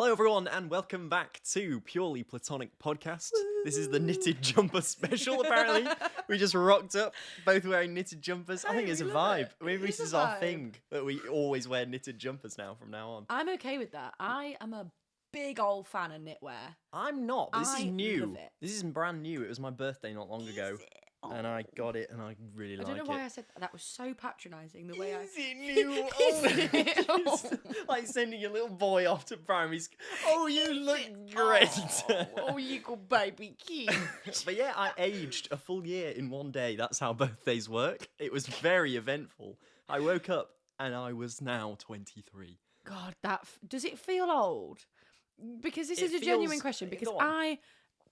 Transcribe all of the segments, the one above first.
Hello everyone and welcome back to Purely Platonic Podcast. This is the knitted jumper special apparently. We just rocked up, both wearing knitted jumpers. I think it's a vibe. Maybe this is our thing, that we always wear knitted jumpers now from now on. I'm okay with that. I am a big old fan of knitwear. I'm not, but this is new. Love it. This isn't brand new. It was my birthday not long ago. Oh. And I got it and I really like it. I don't know why I said that. That was so patronising, the way Is it new? Is it? Like sending your little boy off to primary school. Oh, you look great. Oh, you go baby kid. But yeah, I aged a full year in one day. That's how birthdays work. It was very eventful. I woke up and I was now 23. God, does it feel old? Because this is a genuine question. Because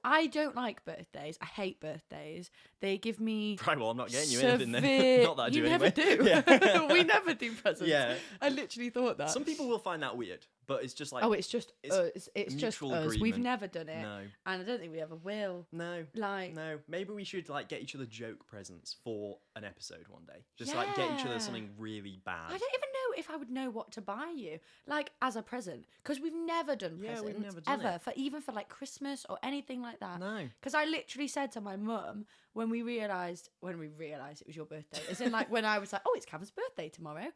I don't like birthdays. I hate birthdays. They give me Right, well, I'm not getting you anything then. Not that I do you anyway. never do. Yeah. We never do presents. Yeah. I literally thought that. Some people will find that weird, but it's just like... Oh, it's just us. It's just mutual us. We've agreement. never done it. No. And I don't think we ever will. No. Like... No. Maybe we should like get each other joke presents for an episode one day. Just like get each other Yeah. something really bad. I don't even know if I would know what to buy you, like as a present, because we've never done presents we've never done ever it. even for like Christmas or anything like that. No. Because I literally said to my mum when we realised it was your birthday, as in like when I was like, oh, it's Cav's birthday tomorrow.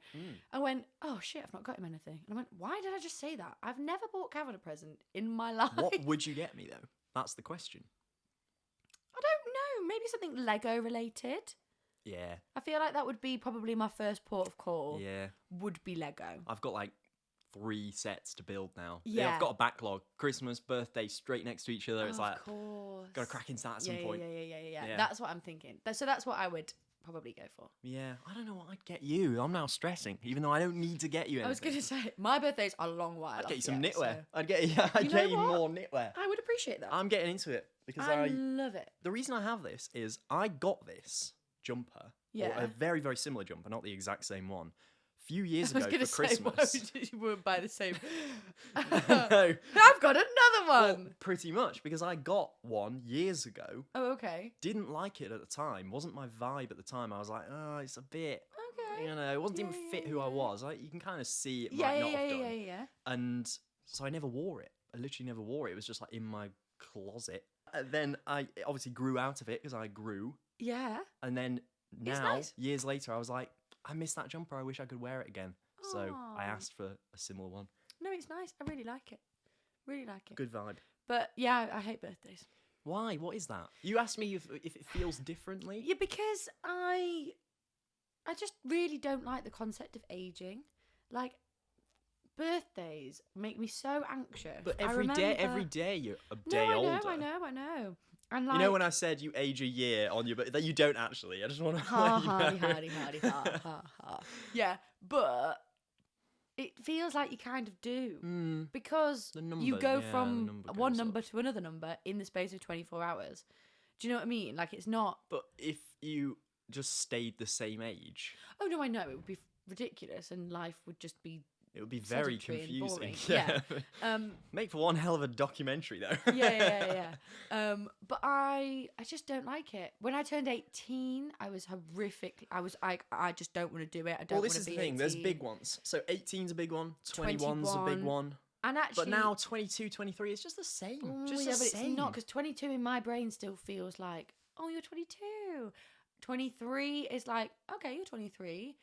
I went, oh shit, I've not got him anything. And I went, why did I just say that? I've never bought Cav a present in my life. What would you get me though? That's the question. I don't know. Maybe something Lego related. Yeah. I feel like that would be probably my first port of call. Yeah. Would be Lego. I've got like 3 sets to build now. Yeah. I've got a backlog. Christmas, birthday, straight next to each other. It's like, of course. got to crack into that at some Yeah, point. Yeah. That's what I'm thinking. So that's what I would probably go for. Yeah, I don't know what I'd get you. I'm now stressing, even though I don't need to get you anything. I was going to say, my birthday's a long while I'd off get you some yet, knitwear. so- I'd get you what? more knitwear. I would appreciate that. I'm getting into it because I love it. the reason I have this is I got this jumper, or Yeah. a very, very similar jumper, not the exact same one, a few years I was ago going to for say, why Christmas. would you wouldn't buy the same? No. I've got another Well, one. pretty much, because I got one years ago, Oh, okay. didn't like it at the time, wasn't my vibe at the time. I was like, oh, it's a bit, Okay. you know, it wasn't even Yeah, fit yeah, who I yeah. was. Like, you can kind of see it Yeah, might not have done. yeah. And so I never wore it. I literally never wore it. It was just like in my closet. And then I obviously grew out of it because I grew. Yeah. And then It's now, nice. years later, I was like, I miss that jumper. I wish I could wear it again. So I Aw. asked for a similar one. No, it's nice. I really like it. Really like it. Good vibe. But yeah, I hate birthdays. Why? What is that? You asked me if it feels differently. Yeah, because I just really don't like the concept of aging. Like, birthdays make me so anxious. But I every remember- day you're a day no, older. I know. And like, You know when I said you age a year on your birthday? You don't actually. I just want to ha let you know. ha. Yeah, but it feels like you kind of do because The you number, go yeah, the from number one goes up. number to another number in the space of 24 hours. Do you know what I mean? Like, it's not. But if you just stayed the same age, Oh no, I know it would be ridiculous, and life would just be. it would be very Sedentary and confusing. boring. Yeah. Make for one hell of a documentary, though. Yeah. But I just don't like it. When I turned 18, I was horrific. I was like, I just don't want to do it. I don't Well, want this to is be the thing. 18. There's big ones. So 18's a big one. 21's a big 21. one. And actually, But now 22, 23, it's just the same. Just yeah, the but same. it's not, because 22 in my brain still feels like, oh, you're 22. 23 is like, okay, you're 23.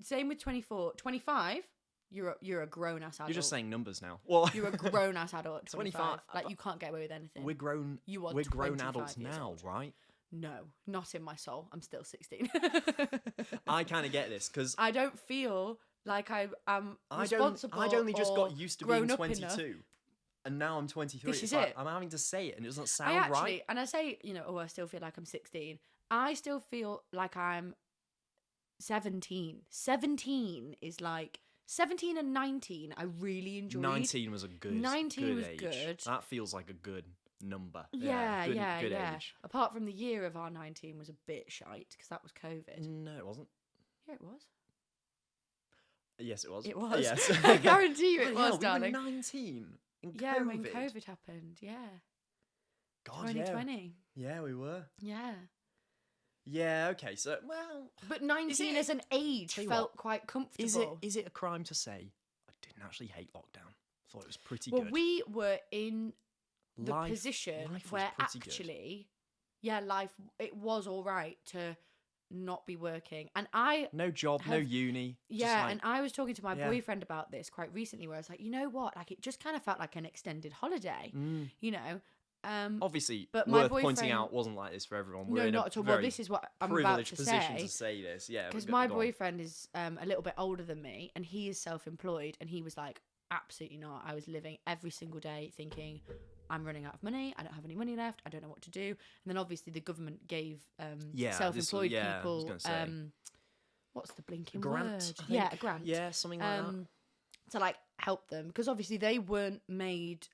Same with 24. 25, you're a grown ass adult. You're just saying numbers now. Well, You're a grown ass adult. 25. 25. Like, you can't get away with anything. we're grown. You are We're grown 25 adults years now, old. right? No, not in my soul. I'm still 16. I kind of get this because I don't feel like I'm I'd responsible. only just or got used to being grown up 22, enough. and now I'm 23. This It's is like, it. I'm having to say it, and it doesn't I sound actually, right. and I say, oh, I still feel like I'm 16. I still feel like I'm 17. 17 is like 17 and 19. I really enjoyed. 19 was a good. 19 good was age. good. That feels like a good number. Yeah, good, yeah, good yeah. age. Apart from the year of our 19 was a bit shite because that was COVID. No, it wasn't. Yeah, it was. Yes, it was. It was. Yes. I guarantee you it Bloody hell, was, darling. We were 19 in Yeah, COVID. when COVID happened. Yeah. God, 2020. Yeah, we were. Yeah. Yeah, okay, so, well... But 19 as an age Tell you felt what, quite comfortable. Is it a crime to say I didn't actually hate lockdown? thought it was pretty Well, good. we were in the life position was where pretty good. actually, life, it was all right to not be working. And No job, no uni. yeah, and I was talking to my yeah. boyfriend about this quite recently, where I was like, you know what? Like, it just kind of felt like an extended holiday, you know? Obviously, but my worth pointing boyfriend- out, wasn't like this for everyone. We're No, in not a at all. Well, very this is what I'm about privileged to position say. to say this. Yeah, Because go my on. boyfriend is a little bit older than me, and he is self-employed, and he was like, absolutely not. I was living every single day thinking, I'm running out of money. I don't have any money left. I don't know what to do. And then obviously the government gave self-employed I was people gonna say. what's the blinking grant. word? I think. Yeah, a grant. Yeah, something like that. To like help them, because obviously they weren't made.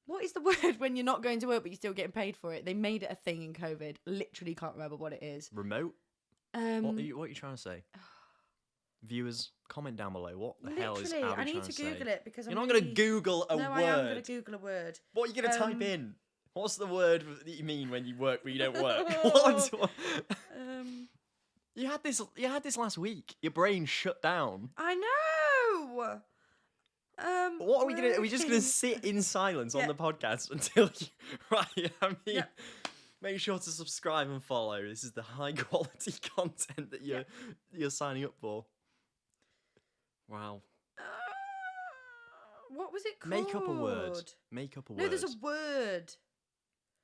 What is the word when you're not going to work but you're still getting paid for it? They made it a thing in COVID. Literally can't remember what it is. Remote. What are you trying to say? Viewers, comment down below. What the hell is Abbie I trying need to to say? Google it because You're not going to Google a No, word. I am going to Google a word. What are you going to type in? What's the word that you mean when you work but you don't work? What? You had this last week. Your brain shut down. I know. What are we gonna? Are we just gonna sit in silence on the podcast until you? Right. I mean, make sure to subscribe and follow. This is the high quality content that you're signing up for. Wow. What was it called? Make up a word. Make up a word. No, there's a word.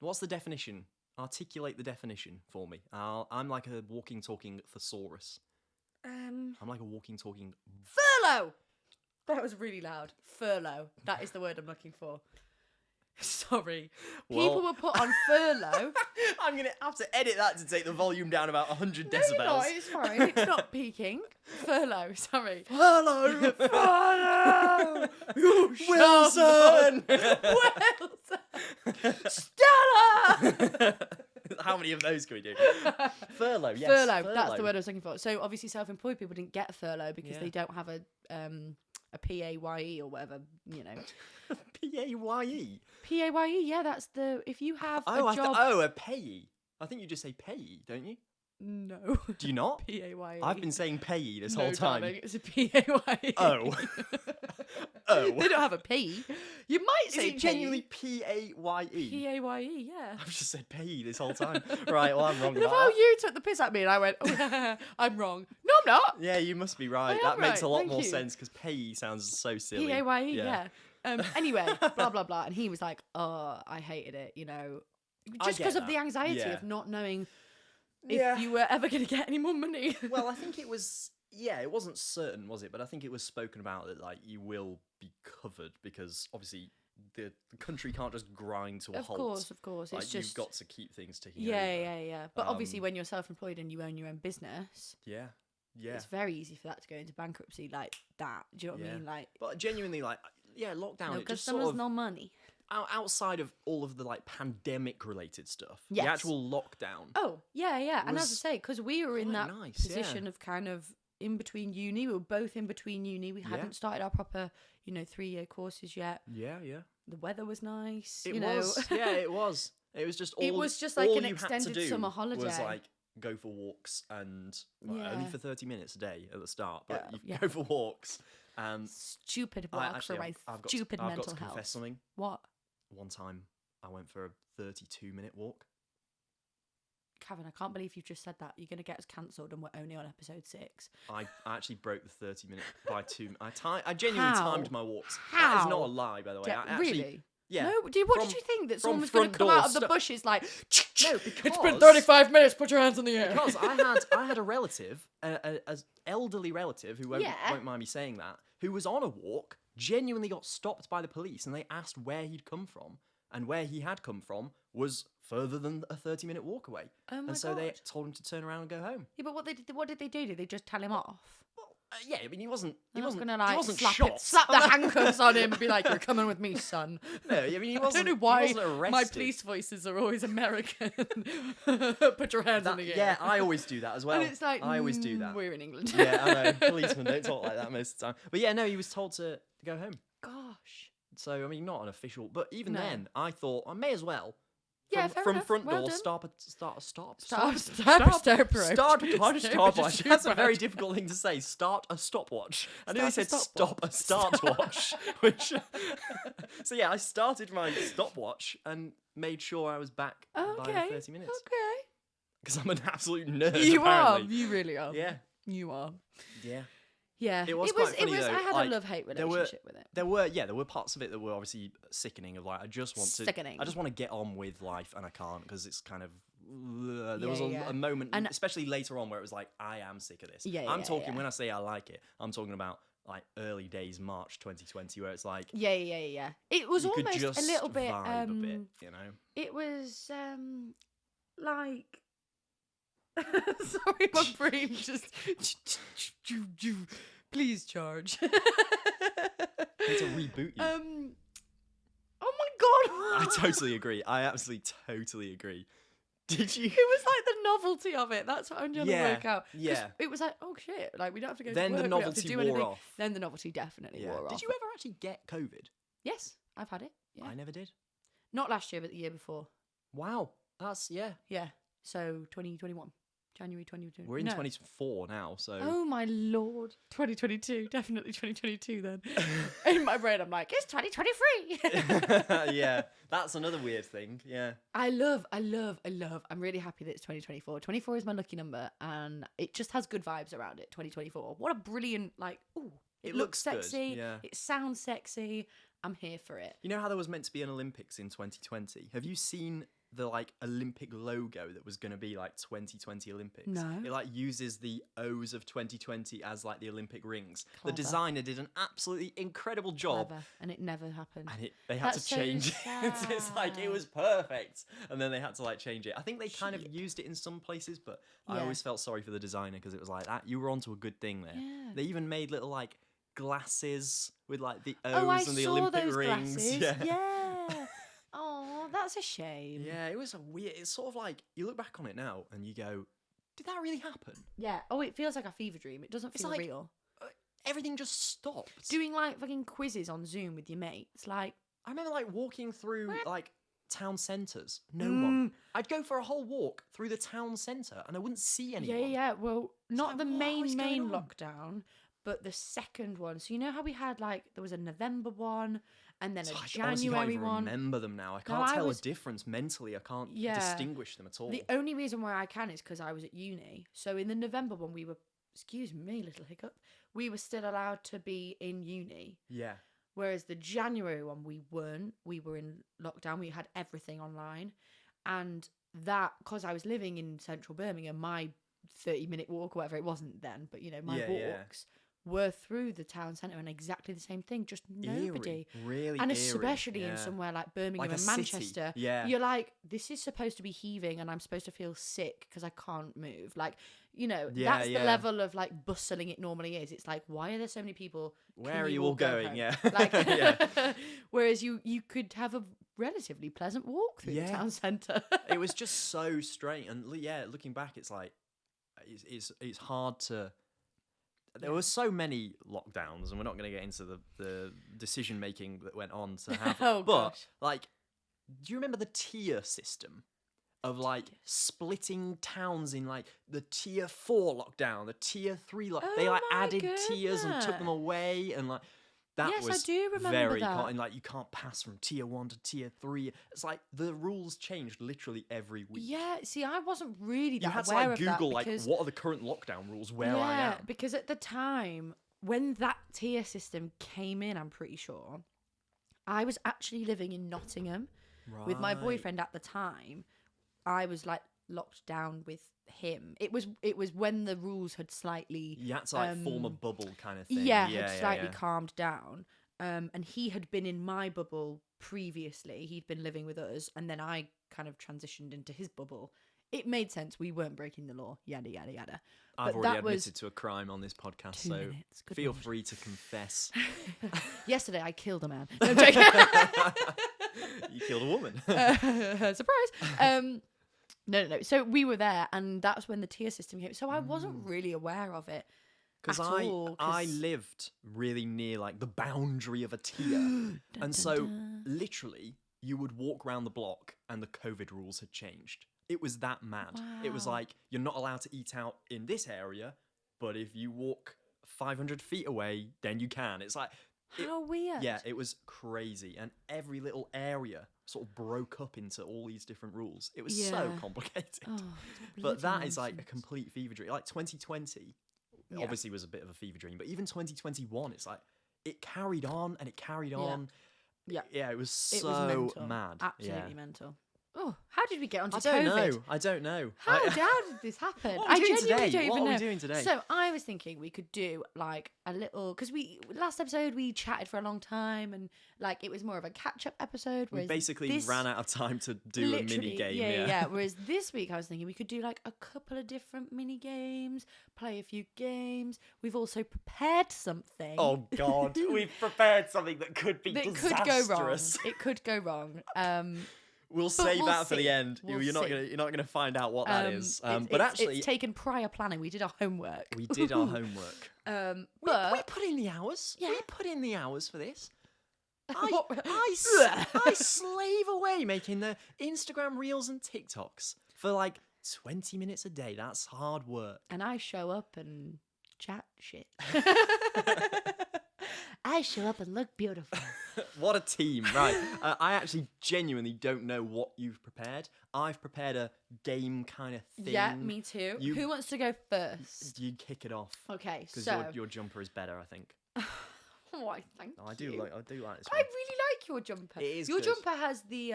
What's the definition? Articulate the definition for me. I'm like a walking, talking thesaurus. I'm like a walking, talking furlough. That was really loud. Furlough. That is the word I'm looking for. Sorry. People were put on furlough. I'm going to have to edit that to take the volume down about 100 No, decibels. you're not. It's fine. It's not peaking. Furlough. Sorry. Furlough! Furlough! You Wilson! Wilson! Stella! How many of those can we do? Furlough, yes. Furlough. That's the word I was looking for. So obviously self-employed people didn't get a furlough because they don't have a PAYE or whatever, you know. PAYE? PAYE, yeah, that's the, if you have a job. A payee. I think you just say payee, don't you? No. Do you not? PAYE. I've been saying payee this whole time. Darling, it's a PAYE. Oh. Oh. They don't have a P. You might say Is it genuinely PAYE? PAYE, yeah. I've just said payee this whole time. Right, well, I'm wrong And about if that. you took the piss at me and I went, oh, I'm wrong. No, I'm not. Yeah, you must be right. I am That makes a right, lot thank more you. sense because payee sounds so silly. PAYE, yeah. Anyway, blah, blah, blah. And he was like, oh, I hated it, you know. Just get because of that. the anxiety Yeah. of not knowing Yeah. if you were ever going to get any more money. Well, I think it was, it wasn't certain, was it? But I think it was spoken about that, like, you will be covered because obviously the country can't just grind to a halt. Of course. Like, It's just. you've got to keep things ticking Yeah. But obviously, Um, when you're self-employed and you own your own business, Yeah. it's very easy for that to go into bankruptcy like that. Do you know what I mean? Like, But genuinely, like, lockdown, no it just customers, sort of, no money. outside of all of the, like, pandemic-related stuff, Yes. the actual lockdown. Oh, yeah. And as I was say, because we were in quite that nice, position of kind of in between uni. We were both in between uni. We hadn't started our proper, 3-year courses yet. Yeah. The weather was nice. It you know. was. Yeah, it was. It was just all. It was just like all an you had to extended do summer holiday. Was like go for walks and only Yeah. for 30 minutes a day at the start, but you Yeah. go for walks. And Stupid I walk actually, for my I've got stupid to, I've mental got to confess health. something. What? One time, I went for a 32-minute walk. Cav, I can't believe you've just said that. You're going to get us cancelled and we're only on episode 6. I actually broke the 30-minute by 2. I genuinely How? timed my walks. That is not How? a lie, by the way. I actually, Really? Yeah. No, what From- did you think? That from someone was going front to come door out of the stu- bushes like, No, it's been because- 35 minutes, put your hands in the air. Because I had a relative, an elderly relative who won't mind me saying that, who was on a walk, genuinely got stopped by the police, and they asked where he'd come from, and where he had come from was further than a 30-minute walk away. Oh my and so they God. told him to turn around and go home. Yeah, but what did they do? Did they just tell him off? Well, yeah, I mean, he wasn't. He They're not wasn't gonna like he wasn't slap shot. slap the handcuffs on him and be like, "You're coming with me, son." No, I mean, he I wasn't. don't know why he wasn't arrested. my police voices are always American. Put your hands in the air. Yeah, I always do that as well. And it's like, I always do that. We're in England. Yeah, I know. Policemen don't talk like that most of the time. But yeah, no, he was told to go home. Gosh. So, I mean, not an official, but even No. then, I thought I may as well Yeah, fair from enough. front Well door, done. stopwatch. That's a very difficult thing to say. Start a stopwatch. I nearly said stop a startwatch. Which, so yeah, I started my stopwatch and made sure I was back by the 30 minutes. Okay. Because I'm an absolute nerd. You apparently. are. You really are. Yeah. You are. Yeah. Yeah. It was quite funny, though. I had Like, a love-hate relationship with it. There were parts of it that were obviously sickening. Of like, I just want to get on with life, and I can't because it's kind of. There was a moment, and especially later on, where it was like, I am sick of this. I'm talking when I say I like it, I'm talking about like early days March 2020, where it's like, Yeah. It was you could almost just a little bit. vibe a bit, you know. It was like. Sorry, my brain just. Please charge. I need to reboot you. Oh my god! I totally agree. I absolutely totally agree. Did you? It was like the novelty of it. That's what I'm trying to work out. 'Cause Yeah. it was like, oh shit! Like we don't have to go. Then to work, the we don't have to novelty do wore anything. off. Then the novelty definitely wore off. Did you ever actually get COVID? Yes, I've had it. Yeah. I never did. Not last year, but the year before. Wow. That's yeah. Yeah. So 2021, January 2022. We're in 24 now, so. Oh my lord, 2022, definitely 2022 then. In my brain, I'm like, it's 2023. Yeah, that's another weird thing. Yeah. I love. I'm really happy that it's 2024. 24 is my lucky number, and it just has good vibes around it. 2024. What a brilliant, like, ooh, it looks sexy. Good, yeah. It sounds sexy. I'm here for it. You know how there was meant to be an Olympics in 2020? Have you seen the like Olympic logo that was going to be like 2020 Olympics? No. It like uses the O's of 2020 as like the Olympic rings. Clever. The designer did an absolutely incredible job. Clever. And it never happened. And they had That's to change so it. It's like it was perfect, and then they had to like change it. I think they kind of Shit. used it in some places, but I Yeah. always felt sorry for the designer because it was like that. You were onto a good thing there. Yeah. They even made little like glasses with like the O's Oh, I and the saw Olympic those rings. glasses. Yeah. Oh, that's a shame. Yeah, it was a weird. It's sort of like you look back on it now and you go, "Did that really happen?" Yeah. Oh, it feels like a fever dream. It doesn't It's feel like- real. Everything just stopped. Doing like fucking quizzes on Zoom with your mates, like. I remember like walking through What? like town centres. No one. I'd go for a whole walk through the town centre and I wouldn't see anyone. Yeah. Well, not like, the what is main going on? lockdown, but the second one. So you know how we had like there was a November one and then a I honestly can't January even one. remember them now. I can't I tell was- a difference mentally. I can't Yeah. distinguish them at all. The only reason why I can is because I was at uni. So in the November one, we were, excuse me, little hiccup, we were still allowed to be in uni. Yeah. Whereas the January one, we weren't. We were in lockdown. We had everything online. And that, because I was living in central Birmingham, my 30-minute walk or whatever, it wasn't then, but, you know, my walks were through the town centre and exactly the same thing, just nobody. Eerie. Really And eerie. especially in Yeah. somewhere like Birmingham Like a and city. Manchester, Yeah. you're like, this is supposed to be heaving and I'm supposed to feel sick because I can't move. Like, you know, Yeah, that's yeah. the level of like bustling it normally is. It's like, why are there so many people? Where Can are you all go going? home? Yeah. Like, Yeah. whereas you could have a relatively pleasant walk through the Yeah. town centre. It was just so strange. And yeah, looking back, it's like, it's hard to. There were so many lockdowns, and we're not going to get into the decision making that went on to have. Oh, but gosh. like, do you remember the tier system of like splitting towns in like the tier 4 lockdown, the tier 3 they Oh like my added tiers and took them goodness. away, and like that Yes, I was do remember very that. and like you can't pass from tier 1 to tier 3. It's like the rules changed literally every week. Yeah, see, I wasn't really that You had to aware like of that Google like because- what are the current lockdown rules where I yeah, am. because at the time when that tier system came in, I'm pretty sure I was actually living in Nottingham with my Right. boyfriend at the time. I was like locked down with him. It was when the rules had slightly You had to like form a bubble kind of thing. had slightly calmed down. And he had been in my bubble previously. He'd been living with us, and then I kind of transitioned into his bubble. It made sense. We weren't breaking the law. Yada yada yada. I've But already that was admitted to a crime on this podcast, 2 so minutes. Good feel Lord. free to confess. Yesterday, I killed a man. No, I'm joking. You killed a woman. Surprise. No. So we were there, and that's when the tier system came. So I wasn't really aware of it Because at all. I lived really near like the boundary of a tier, and so literally you would walk around the block and the COVID rules had changed. It was that mad. It was Wow. like, you're not allowed to eat out in this area, but if you walk 500 feet away, then you can. It's like, How weird. yeah, it was crazy. And every little area sort of broke up into all these different rules. It was so Yeah. complicated. Oh, But that bloody is like a nonsense. complete fever dream. Like 2020, Yeah. obviously was a bit of a fever dream, but even 2021, it's like it carried on and it carried on. Yeah. Yeah, it was so It was mental. mad. Absolutely Yeah. mental. Oh, how did we get onto I don't COVID? know. I don't know. How did this happen? What are we doing genuinely today? don't What even are we know. doing today? So I was thinking we could do like a little, because last episode we chatted for a long time and like it was more of a catch up episode. We Whereas basically this, ran out of time to do a literally, mini game. Yeah. Whereas this week I was thinking we could do like a couple of different mini games, play a few games. We've also prepared something. Oh God, we've prepared something that could be that disastrous. could go wrong. It could go wrong. We'll save we'll that for see. the end. We'll you're not see. gonna find out what that is. But it's actually, taken prior planning. We did our homework. we did our homework. But we put in the hours. Yeah. We put in the hours for this. What- I slave away making the Instagram reels and TikToks for like 20 minutes a day. That's hard work. and I show up and chat shit. I show up and look beautiful. What a team, right? I actually genuinely don't know what you've prepared. I've prepared a game kind of thing. Yeah, me too. You- Who wants to go first? You kick it off. Okay, Because so your jumper is better, I think. why? Thank I you. do like this I one. really like your jumper. It is your good. jumper has the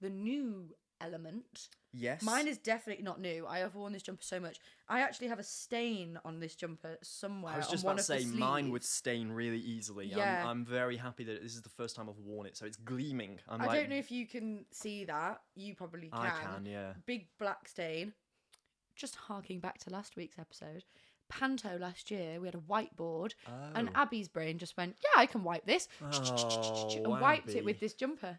new element. Yes. Mine is definitely not new. I have worn this jumper so much. I actually have a stain on this jumper somewhere. I was just on about one to of say the mine would sleeves. stain really easily. Yeah. I'm very happy that this is the first time I've worn it, so it's gleaming. I don't know if you can see that. You probably can. I can, yeah. Big black stain. Just harking back to last week's episode. Panto last year, we had a whiteboard, and Abby's brain just went, "Yeah, I can wipe this," and wiped it with Abby. this jumper,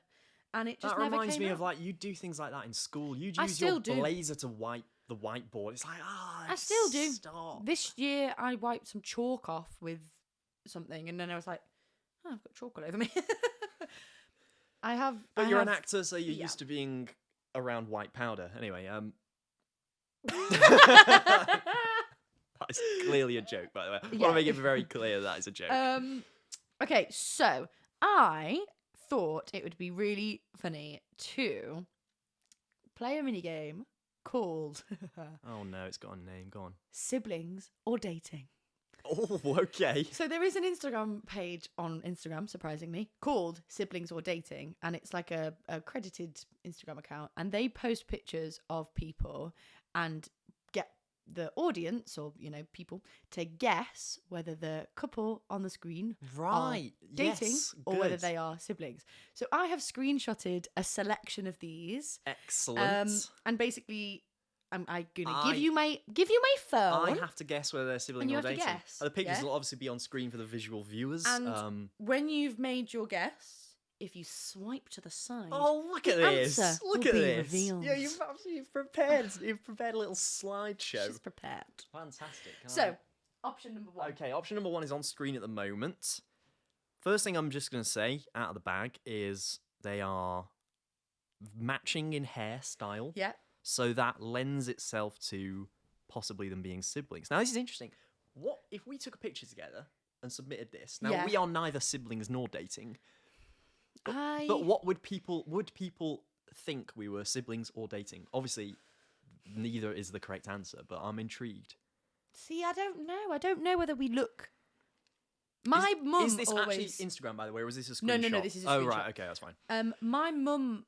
and it just That never reminds came me out. of like you do things like that in school. You'd I use still your do. blazer to wipe the whiteboard. It's like, I still do. Stop. This year, I wiped some chalk off with something, and then I was like, "Oh, I've got chalk all over me." I have. But I you're an have- actor, so you're yeah. used to being around white powder. Anyway, that's clearly a joke, by the way. I want Yeah. to make it very clear that is a joke. Okay, so I thought it would be really funny to play a mini game called Oh no, it's got a name. Go on. Siblings or Dating. Oh, okay. So there is an Instagram page on Instagram, surprisingly, called Siblings or Dating, and it's like a credited Instagram account, and they post pictures of people and get the audience or people to guess whether the couple on the screen Right. are dating Yes, or whether good. they are siblings. So I have screenshotted a selection of these, Excellent. and basically I'm gonna I- give you my phone. I have to guess whether they're sibling you or have to dating. guess, The pictures yeah? will obviously be on screen for the visual viewers. And when you've made your guess, if you swipe to the side, oh, look at the this! answer Look will at be this! revealed. Yeah, you've prepared. You've prepared a little slideshow. she's prepared. Fantastic. So, option number one. Okay, option number one is on screen at the moment. First thing I'm just going to say out of the bag is they are matching in hairstyle. Yeah. So that lends itself to possibly them being siblings. Now, this is interesting. What if we took a picture together and submitted this? Now, Yeah. we are neither siblings nor dating. I But what would people think we were siblings or dating? Obviously, neither is the correct answer, but I'm intrigued. see. I don't know. I don't know whether we look. My mum Is this always. actually Instagram, by the way, or is this a screenshot? No, this is a Oh, screenshot. right, okay, that's fine. My mum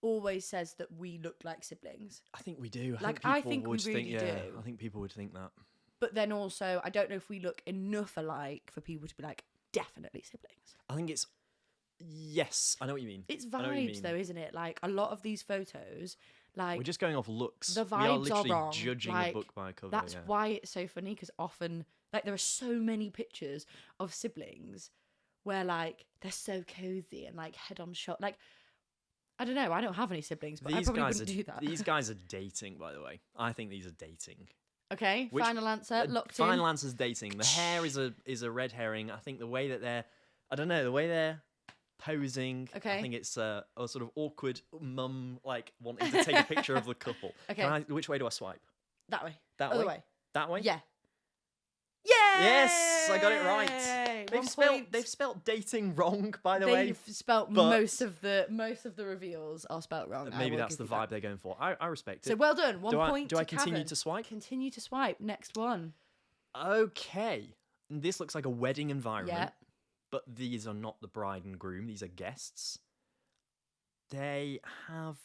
always says that we look like siblings, I think we do. I people think we would think, really yeah, do. I think people would think that. but then also I don't know if we look enough alike for people to be like definitely siblings. I think it's yes. I know what you mean. It's I know what you vibes mean. though, isn't it? Like a lot of these photos, like We're just going off looks. the we are vibes are literally wrong. judging Like, a book by a cover. that's yeah. why it's so funny, because often like there are so many pictures of siblings where like they're so cozy and like head on shot. Like I don't know, I don't have any siblings, but I probably wouldn't do that. These guys are dating, by the way. I think these are dating. Okay, Which- final answer, locked Final in. answer's dating. The hair is a red herring. I think the way that they're, I don't know, the way they're posing. Okay. I think it's a sort of awkward mum like wanting to take a picture of the couple. Okay. Which way do I swipe? That way. That Other way? way. That way? Yeah. Yay! Yes, I got it right. They've spelt dating wrong, by the way. They've spelt but- most of the reveals are spelt wrong. I Maybe will that's give the you vibe that. they're going for. I respect it. So well done. One point. Do I to continue Cavan. to swipe? Continue to swipe. Next one. Okay. This looks like a wedding environment. Yeah. But these are not the bride and groom. These are guests. They have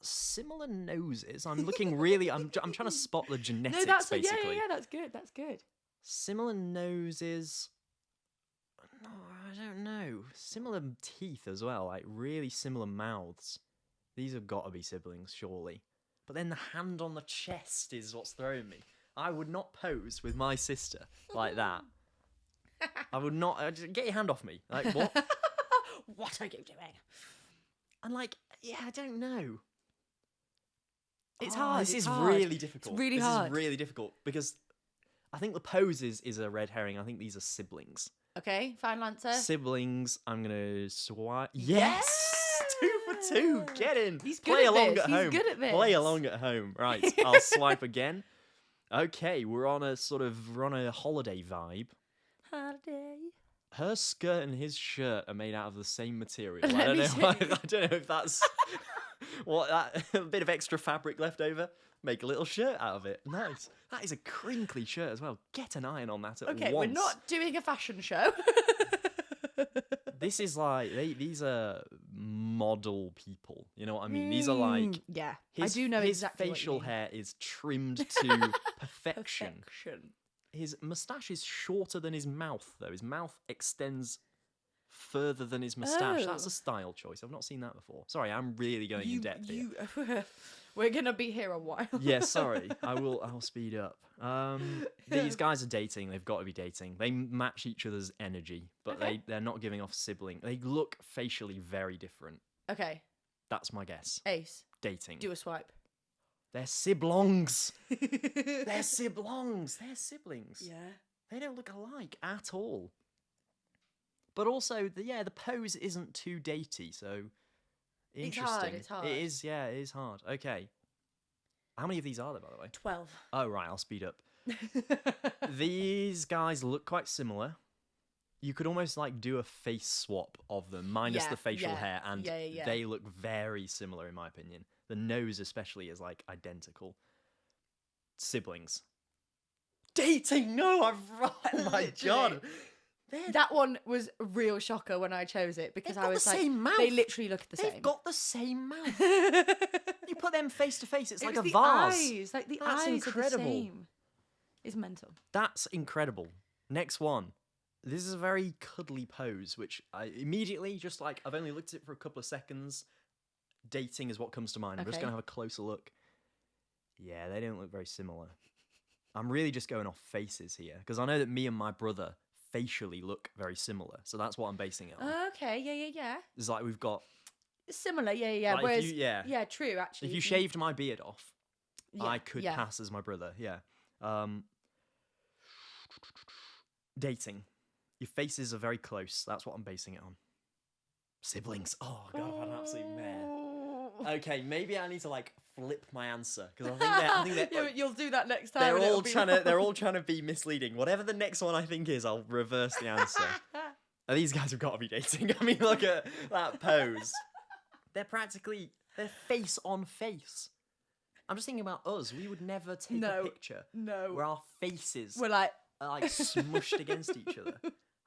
similar noses. I'm looking really. I'm trying to spot the genetics. No, that's basically. yeah. That's good. That's good. Similar noses. No, I don't know. Similar teeth as well. Like really similar mouths. These have got to be siblings, surely. But then the hand on the chest is what's throwing me. I would not pose with my sister like that. I would not. Get your hand off me. Like what? What are you doing? And like, yeah, I don't know. It's hard. This it's is hard. really difficult. It's really this hard. is really difficult because I think the pose is a red herring. I think these are siblings. Okay, final answer. Siblings. I'm gonna swipe. Yes, Yeah! 2 for 2. Get in. He's good Play at along this. at He's home. good at this. Play along at home. Right. I'll swipe again. Okay, we're on a holiday vibe. Holiday. Her skirt and his shirt are made out of the same material. Let I don't me know. see. I don't know if that's a bit of extra fabric left over. Make a little shirt out of it. Nice. That is a crinkly shirt as well. Get an iron on that at Okay, once. we're not doing a fashion show. This is like these are model people. You know what I mean? These are like yeah. his, I do know his exactly what you facial mean. hair is trimmed to perfection. Perfection. His moustache is shorter than his mouth, though. His mouth extends further than his moustache. That's Oh. a style choice. I've not seen that before. Sorry, I'm really going in depth here. We're gonna be here a while. Yeah, sorry. I'll speed up. These guys are dating. They've got to be dating. They match each other's energy, but Okay. they're not giving off sibling. They look facially very different. Okay, That's my guess. Ace, Dating. do a swipe. They're siblings. They're siblings. They're siblings. Yeah. They don't look alike at all. But also, the pose isn't too datey, so It's interesting. hard, it's hard. It is hard. Okay. How many of these are there, by the way? 12. Oh, right, I'll speed up. These guys look quite similar. You could almost like do a face swap of them, minus Yeah, the facial yeah, hair, and yeah. they look very similar in my opinion. The nose especially is like identical. Siblings. Dating? No, oh my god. That one was a real shocker when I chose it because They've I got was the like, same mouth. they literally look the They've same. got the same mouth. You put them face to face, it's It like was a the vase. eyes, like the That's eyes incredible. are the same. It's mental. That's incredible. Next one. This is a very cuddly pose, which I immediately just like, I've only looked at it for a couple of seconds. Dating is what comes to mind. I'm just Okay. going to have a closer look. Yeah, they don't look very similar. I'm really just going off faces here, because I know that me and my brother facially look very similar. So that's what I'm basing it on. Okay, yeah. It's like we've got, Similar, yeah. like, Whereas, if you, yeah, true, actually. if you shaved my beard off, yeah, I could yeah. pass as my brother. Yeah. Dating. Your faces are very close. That's what I'm basing it on. Siblings. Oh god, I've had an absolute mare. Okay, maybe I need to like flip my answer because I think they're Yeah, but you'll do that next time. they're and it'll all be trying to wrong. they're all trying to be misleading. Whatever the next one I think is, I'll reverse the answer. And these guys have got to be dating. I mean, look at that pose. They're face on face. I'm just thinking about us. We would never take a No. picture No. where our faces We're like, are like smushed against each other.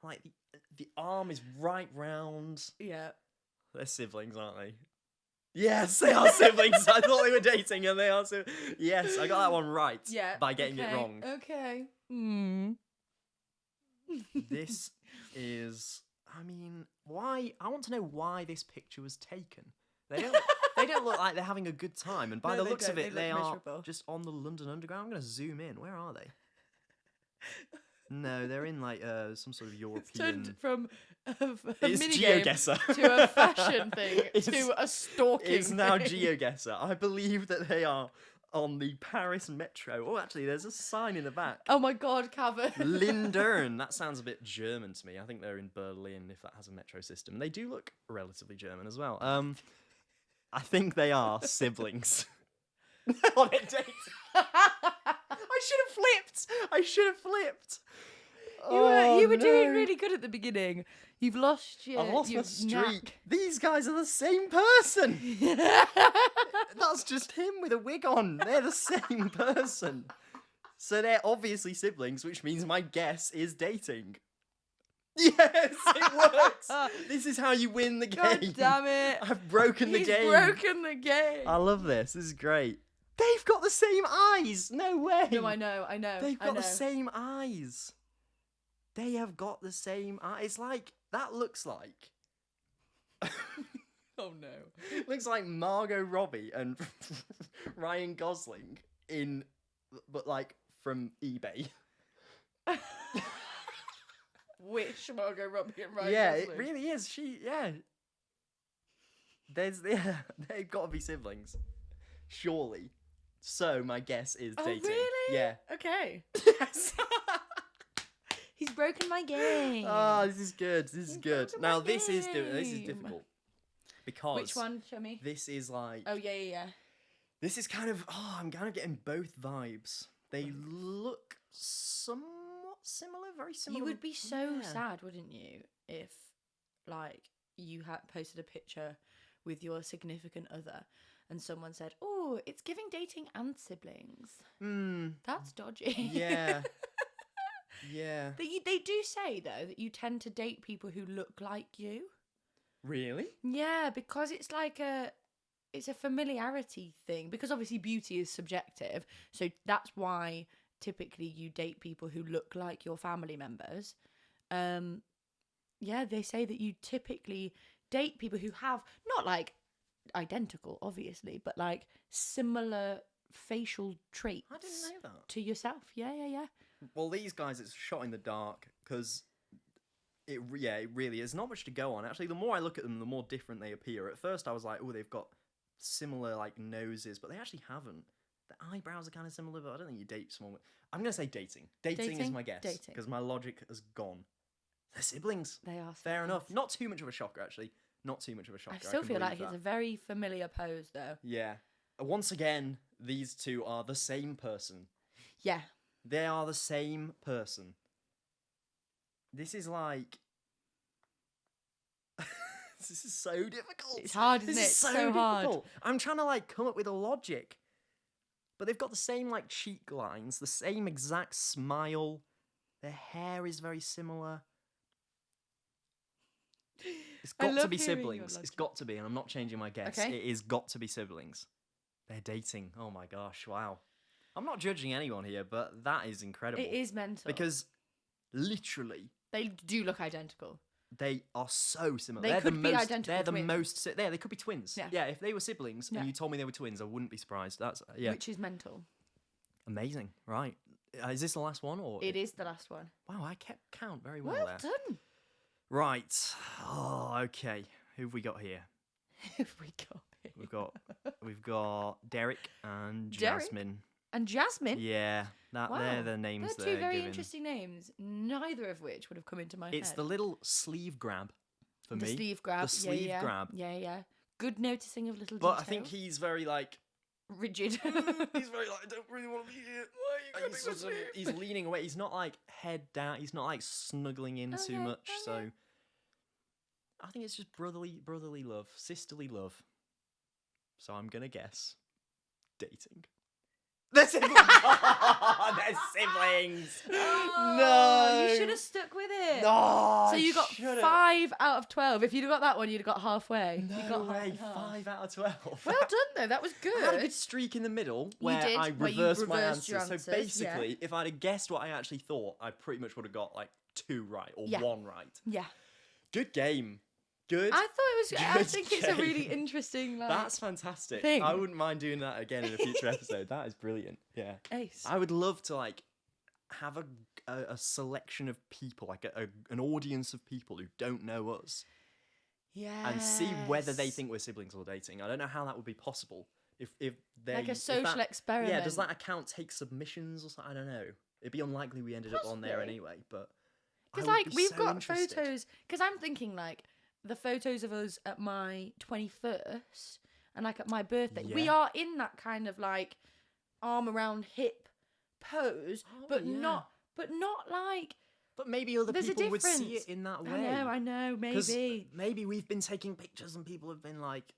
Like the arm is right round. yeah. They're siblings, aren't they? Yes, they are siblings. I thought they were dating, and they are. Yes, I got that one right. Yeah. By getting okay, it wrong. Okay. Mm. This is. I mean, why? I want to know why this picture was taken. They don't. They don't look like they're having a good time, and by No, the they looks of don't. it, They they look are miserable. just on the London Underground. I'm going to zoom in. Where are they? No, they're in like some sort of European. Turned from a It's minigame GeoGuessr. to a fashion thing It's- to a stalking It's now thing. GeoGuessr. I believe that they are on the Paris metro. Oh, actually, there's a sign in the back. Oh my God, Cav. Lindern. That sounds a bit German to me. I think they're in Berlin, if that has a metro system. They do look relatively German as well. I think they are siblings. On a date. I should have flipped. You were doing really good at the beginning. You've lost your. I've lost my your streak. knack. These guys are the same person. That's just him with a wig on. They're the same person. So they're obviously siblings, which means my guess is dating. Yes, it works. This is how you win the game. God damn it! I've broken the game. He's broken the game. I love this. This is great. They've got the same eyes. No way. No, I know. They've got the same eyes. They have got the same eyes. It's like, that looks like... Oh no. Looks like Margot Robbie and Ryan Gosling but like from eBay. Which Margot Robbie and Ryan Yeah, Gosling? it really is. They've got to be siblings. Surely. So my guess is dating. Oh really? Yeah. Okay. Yes. He's broken my game. Oh, this is good. This is good. broken Now my this is game. difficult because Which one? Show me. this is like Oh yeah. this is kind of I'm kind of getting both vibes. They look somewhat similar, very similar. You would be so Yeah. sad, wouldn't you, if like you had posted a picture with your significant other and someone said, "Oh, it's giving dating and siblings." That's dodgy. Yeah. Yeah. They do say though that you tend to date people who look like you. Really? Yeah, because it's like it's a familiarity thing, because obviously beauty is subjective, so that's why typically you date people who look like your family members. Yeah, they say that you typically date people who have not like identical obviously, but like similar facial traits. I didn't know that. To yourself. Yeah. Well, these guys, it's shot in the dark because it really is not much to go on. Actually, the more I look at them, the more different they appear. At first, I was like, oh, they've got similar like noses, but they actually haven't. The eyebrows are kind of similar, but I don't think you date someone with... I'm going to say dating. Dating is my guess. Dating. Because my logic has gone. They're siblings. They are. Fair siblings. enough. Not too much of a shocker, actually. Not too much of a shocker. I still can feel like believe it's a that. very familiar pose though. Yeah. Once again, these two are the same person. Yeah. They are the same person. This is like... This is so difficult. It's hard, isn't This it? is so So hard. difficult. I'm trying to like come up with a logic. But they've got the same like cheek lines, the same exact smile. Their hair is very similar. It's I got to love be hearing your siblings. It's logic. got to be, and I'm not changing my guess. Okay. It is got to be siblings. They're dating. Oh my gosh, wow. I'm not judging anyone here, but that is incredible. It is mental. Because literally, they do look identical. they are so similar. They They're could the be most, identical They're the twins. most. Yeah, they could be twins. Yeah. If they were siblings Yeah. and you told me they were twins, I wouldn't be surprised. That's Which is mental. amazing. Right? Is this the last one or? It is the last one. Wow, I kept count very well, Well there. done. Right. Oh, okay. Who have we got here? If we go. We've got Derek and Derek? Jasmine. And Jasmine. Yeah, they're Wow. the names They're they're two very given. interesting names, neither of which would have come into my It's head. the little sleeve grab for The me. sleeve grab. The sleeve yeah. grab. Yeah. Good noticing of little But details. I think he's very like. Rigid. He's very like, I don't really want to be here. Why are you He's, sort of- he's leaning away. He's not like head down. He's not like snuggling in too Okay, much. So okay. I think it's just brotherly love, sisterly love. So I'm gonna guess dating. They're siblings. They're siblings. Oh, No. You should have stuck with it. No. So you got 5 out of 12. If you'd have got that one, you'd have got halfway. No you got half way. and half. 5 out of 12. Well done, though. That was I had a good. good streak in the middle where did, I where you reversed my reversed your answers. So answers, basically, if I'd have guessed what I actually thought, I pretty much would have got like 2 right or Yeah. 1 right. Yeah. Good game. Good. I thought it was. I Good think it's a really game. interesting. Like, That's fantastic. thing. I wouldn't mind doing that again in a future episode. That is brilliant. Yeah. ace. I would love to like have a selection of people, like an audience of people who don't know us, Yeah. and see whether they think we're siblings or dating. I don't know how that would be possible, if they Like a social experiment. Yeah, does that account take submissions or something? I don't know. It'd be unlikely we ended up on there Possibly. anyway, but Because I would like be we've so got interested. photos. Because I'm thinking like the photos of us at my 21st and like at my birthday. We Yeah. are in that kind of like arm around hip pose, Oh, but yeah. not like. But maybe other There's a people would see difference. it in that way. I know, 'Cause maybe. maybe we've been taking pictures and people have been like,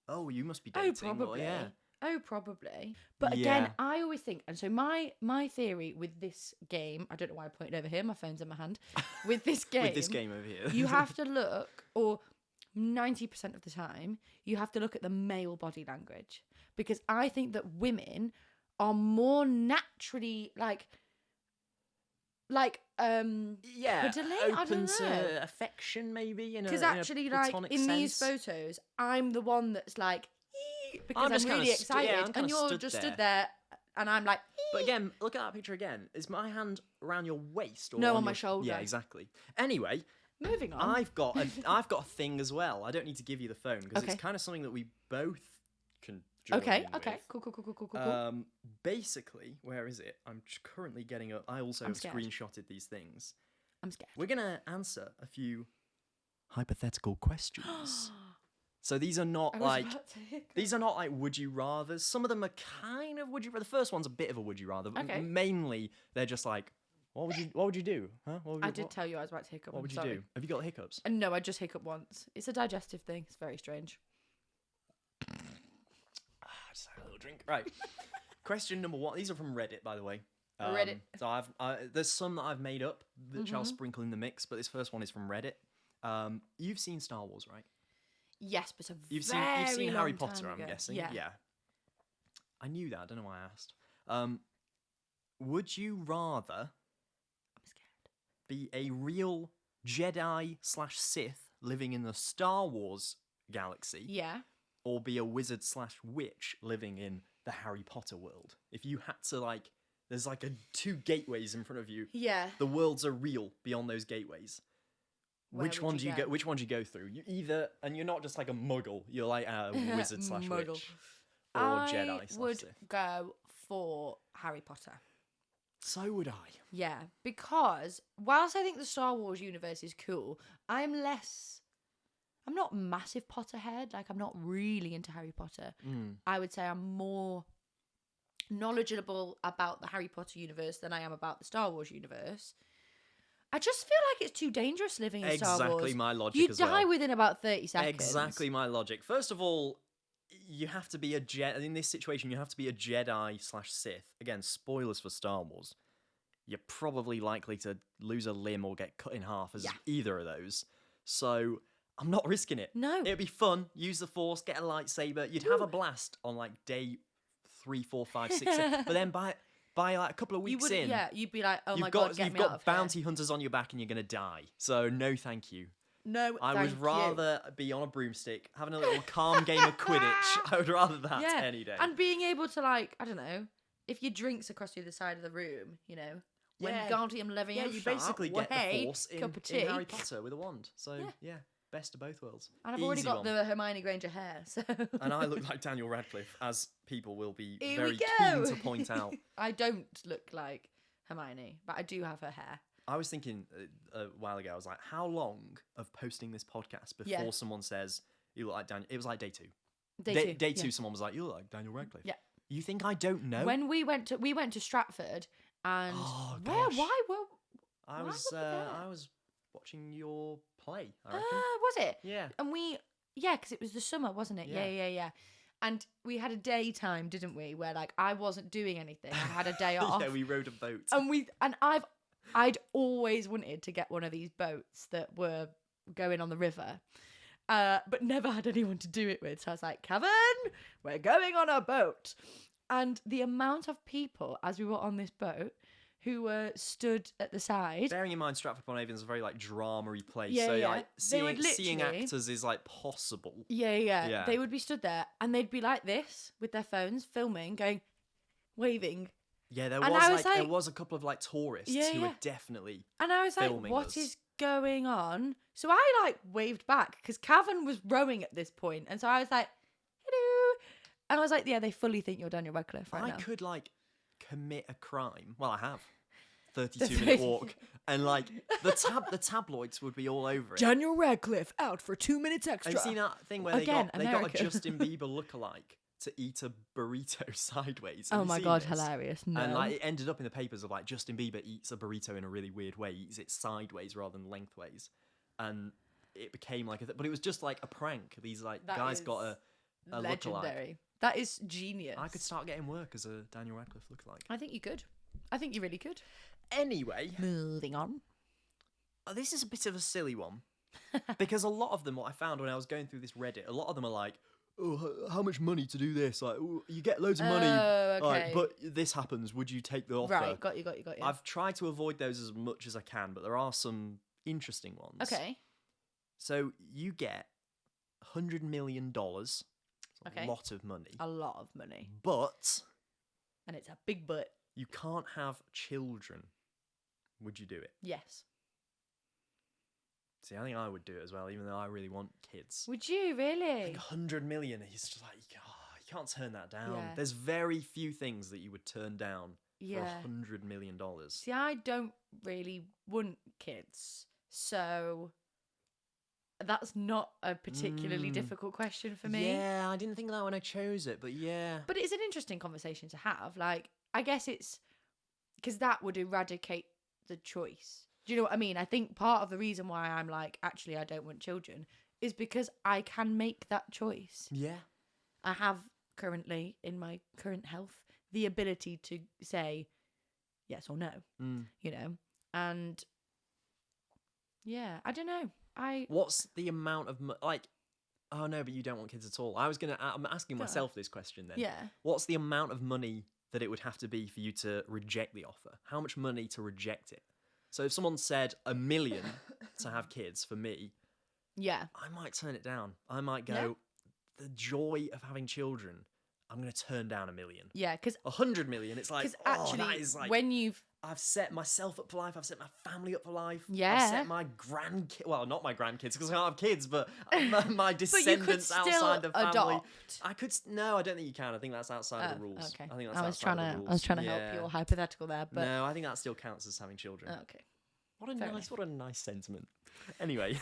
"Oh, you must be Oh, dating." or, probably. yeah. Oh, probably. But again, Yeah. I always think, and so my theory with this game, I don't know why I pointed over here. My phone's in my hand. With this game, With this game over here, you have to look, or 90% of the time, you have to look at the male body language, because I think that women are more naturally like yeah, cuddly? I open don't know. to affection, maybe. because actually, like in these photos, I'm the one that's like, "Ee," because I'm just kinda really stu- yeah, excited, I'm and kinda you're stood just there. stood there, and I'm like, But again, look at that picture again. Is my hand around your waist or No, on your my shoulder. Yeah, exactly. Anyway, moving on. I've got a thing as well. I don't need to give you the phone because Okay. it's kind of something that we both can join Okay, in okay, with. cool. Basically, where is it? I'm currently getting up. I also I'm have scared. screenshotted these things. I'm scared. We're gonna answer a few hypothetical questions. So these are not like would you rather. Some of them are kind of would you rather. The first one's a bit of a would you rather. But Okay. Mainly they're just like, what would you do? Huh? What would I you, did what, tell you I was about to hiccup. what I'm would you sorry. do? Have you got hiccups? And no, I just hiccup once. It's a digestive thing. It's very strange. Just have a little drink. Right. Question number 1. These are from Reddit, by the way. Reddit. So there's some that I've made up, which I'll Mhm. sprinkle in the mix. But this first one is from Reddit. You've seen Star Wars, right? Yes, but You've seen very Harry long Potter, time I'm ago. guessing. Yeah. I knew that. I don't know why I asked. Would you rather I'm scared. be a real Jedi/Sith living in the Star Wars galaxy, Yeah. or be a wizard/witch living in the Harry Potter world? If you had to there's like two gateways in front of you. Yeah. The worlds are real beyond those gateways. Where Which would one you do you go? go? Which one do you go through? You either, and you're not just like a muggle. You're like a wizard/witch Muggle. or I Jedi/Sith. would go for Harry Potter. So would I. Yeah, because whilst I think the Star Wars universe is cool, I'm not a massive Potterhead. Like, I'm not really into Harry Potter. I would say I'm more knowledgeable about the Harry Potter universe than I am about the Star Wars universe. I just feel like it's too dangerous living in Star Wars. Exactly my logic You as die well. within about 30 seconds. Exactly my logic. First of all, you have to be a Jedi. In this situation, you have to be a Jedi/Sith. Again, spoilers for Star Wars. You're probably likely to lose a limb or get cut in half as either of those. So I'm not risking it. No. It'd be fun. Use the Force, get a lightsaber. You'd have a blast on like day 3, 4, 5, 6, 7. But then by like a couple of weeks in, you'd be like, oh my you've god, got get you've me out got of here. bounty hunters on your back and you're gonna die. So no, thank you. No, I thank would you. rather be on a broomstick, having a little calm game of Quidditch. I would rather that any day. And being able to, like, I don't know, if your drink's across the other side of the room, you know, when Yeah. Guardian Leviosa, Yeah, you basically get the Force cup of tea. in Harry Potter with a wand. So yeah, best of both worlds. And I've already Easy got one. the Hermione Granger hair, so. And I look like Daniel Radcliffe, as people will be Here very we go. keen to point out. I don't look like Hermione, but I do have her hair. I was thinking a while ago, I was like, how long of posting this podcast before someone says, you look like Daniel? It was like day 2. Day two, someone was like, you look like Daniel Radcliffe. Yeah. You think I don't know? When we went to Stratford, and Oh, where? gosh. Why? Well, I why was were we there? I was watching your play, I reckon. Was it? Yeah. And because it was the summer, wasn't it? Yeah. And we had a daytime, didn't we? Where like I wasn't doing anything. I had a day off. Yeah, we rode a boat. And I'd always wanted to get one of these boats that were going on the river, but never had anyone to do it with. So I was like, Kevin, we're going on a boat. And the amount of people as we were on this boat who were stood at the side. Bearing in mind, Stratford-upon-Avon is a very like drama-y place, Yeah, so yeah. like They would seeing literally- actors is like possible. Yeah. They would be stood there and they'd be like this with their phones, filming, going, waving. Yeah, there And was I was there like- was a couple of like tourists Yeah, who yeah. were definitely. And I was like, Filming what us. is going on? So I like waved back because Cavan was rowing at this point. And so I was like, hello. And I was like, yeah, they fully think you're Daniel Radcliffe right I now. could like commit a crime. Well, I have. 32-minute walk, and like the tabloids would be all over it. Daniel Radcliffe out for 2 minutes extra. Have you seen that thing where Again, they got a America. Justin Bieber lookalike to eat a burrito sideways? Oh Have you my seen God, this? hilarious. No. And like it ended up in the papers of like Justin Bieber eats a burrito in a really weird way. He eats it sideways rather than lengthways, and it became like but it was just like a prank. These like That guys is got a lookalike. legendary. That is genius. I could start getting work as a Daniel Radcliffe lookalike. I think you could. I think you really could. Anyway, Moving on. this is a bit of a silly one because a lot of them, what I found when I was going through this Reddit, a lot of them are like, "Oh, how much money to do this? Like, oh, you get loads of money, Oh, like, okay. but this happens. Would you take the offer?" Right, got you. I've tried to avoid those as much as I can, but there are some interesting ones. Okay. So you get $100 million. It's Okay. a lot of money. A lot of money. But And it's a big butt. you can't have children. Would you do it? Yes. See, I think I would do it as well, even though I really want kids. Would you I really? think 100 million is just like, you can't turn that down. Yeah. There's very few things that you would turn down for Yeah. $100 million. See, I don't really want kids. So that's not a particularly difficult question for me. Yeah, I didn't think that when I chose it, but yeah. But it's an interesting conversation to have. Like, I guess it's because that would eradicate the choice. Do you know what I mean? I think part of the reason why I'm like, actually, I don't want children is because I can make that choice. Yeah. I have currently, in my current health, the ability to say yes or no, you know? And yeah, I don't know. What's the amount of, like, oh no, but you don't want kids at all. I'm asking myself this question then. Yeah. What's the amount of money that it would have to be for you to reject the offer? How much money to reject it? So if someone said $1 million to have kids for me, Yeah. I might turn it down. I might go, Yeah. the joy of having children, I'm going to turn down $1 million. Yeah, because 100 million, it's like, actually, that is like, when you've I've set myself up for life. I've set my family up for life. Yeah. I've set my grandkids, well, not my grandkids because I can't have kids, but my but you could descendants still outside the family. adopt. I could, no, I don't think you can. I think that's outside the rules. Okay. I think that's I was outside trying the to rules. help Yeah. your hypothetical there, but No, I think that still counts as having children. okay. What a Fair nice, what a nice sentiment. Anyway,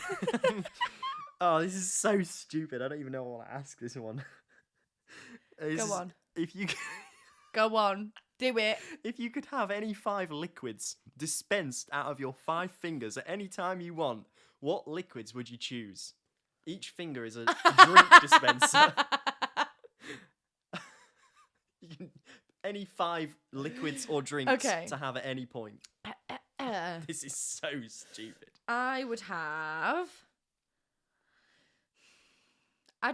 oh, this is so stupid. I don't even know what I want to ask this one. Go on. If you Go on. Do it. if you could have any 5 liquids dispensed out of your 5 fingers at any time you want, what liquids would you choose? Each finger is a drink dispenser. You can, any 5 liquids or drinks Okay. to have at any point. This is so stupid. I'd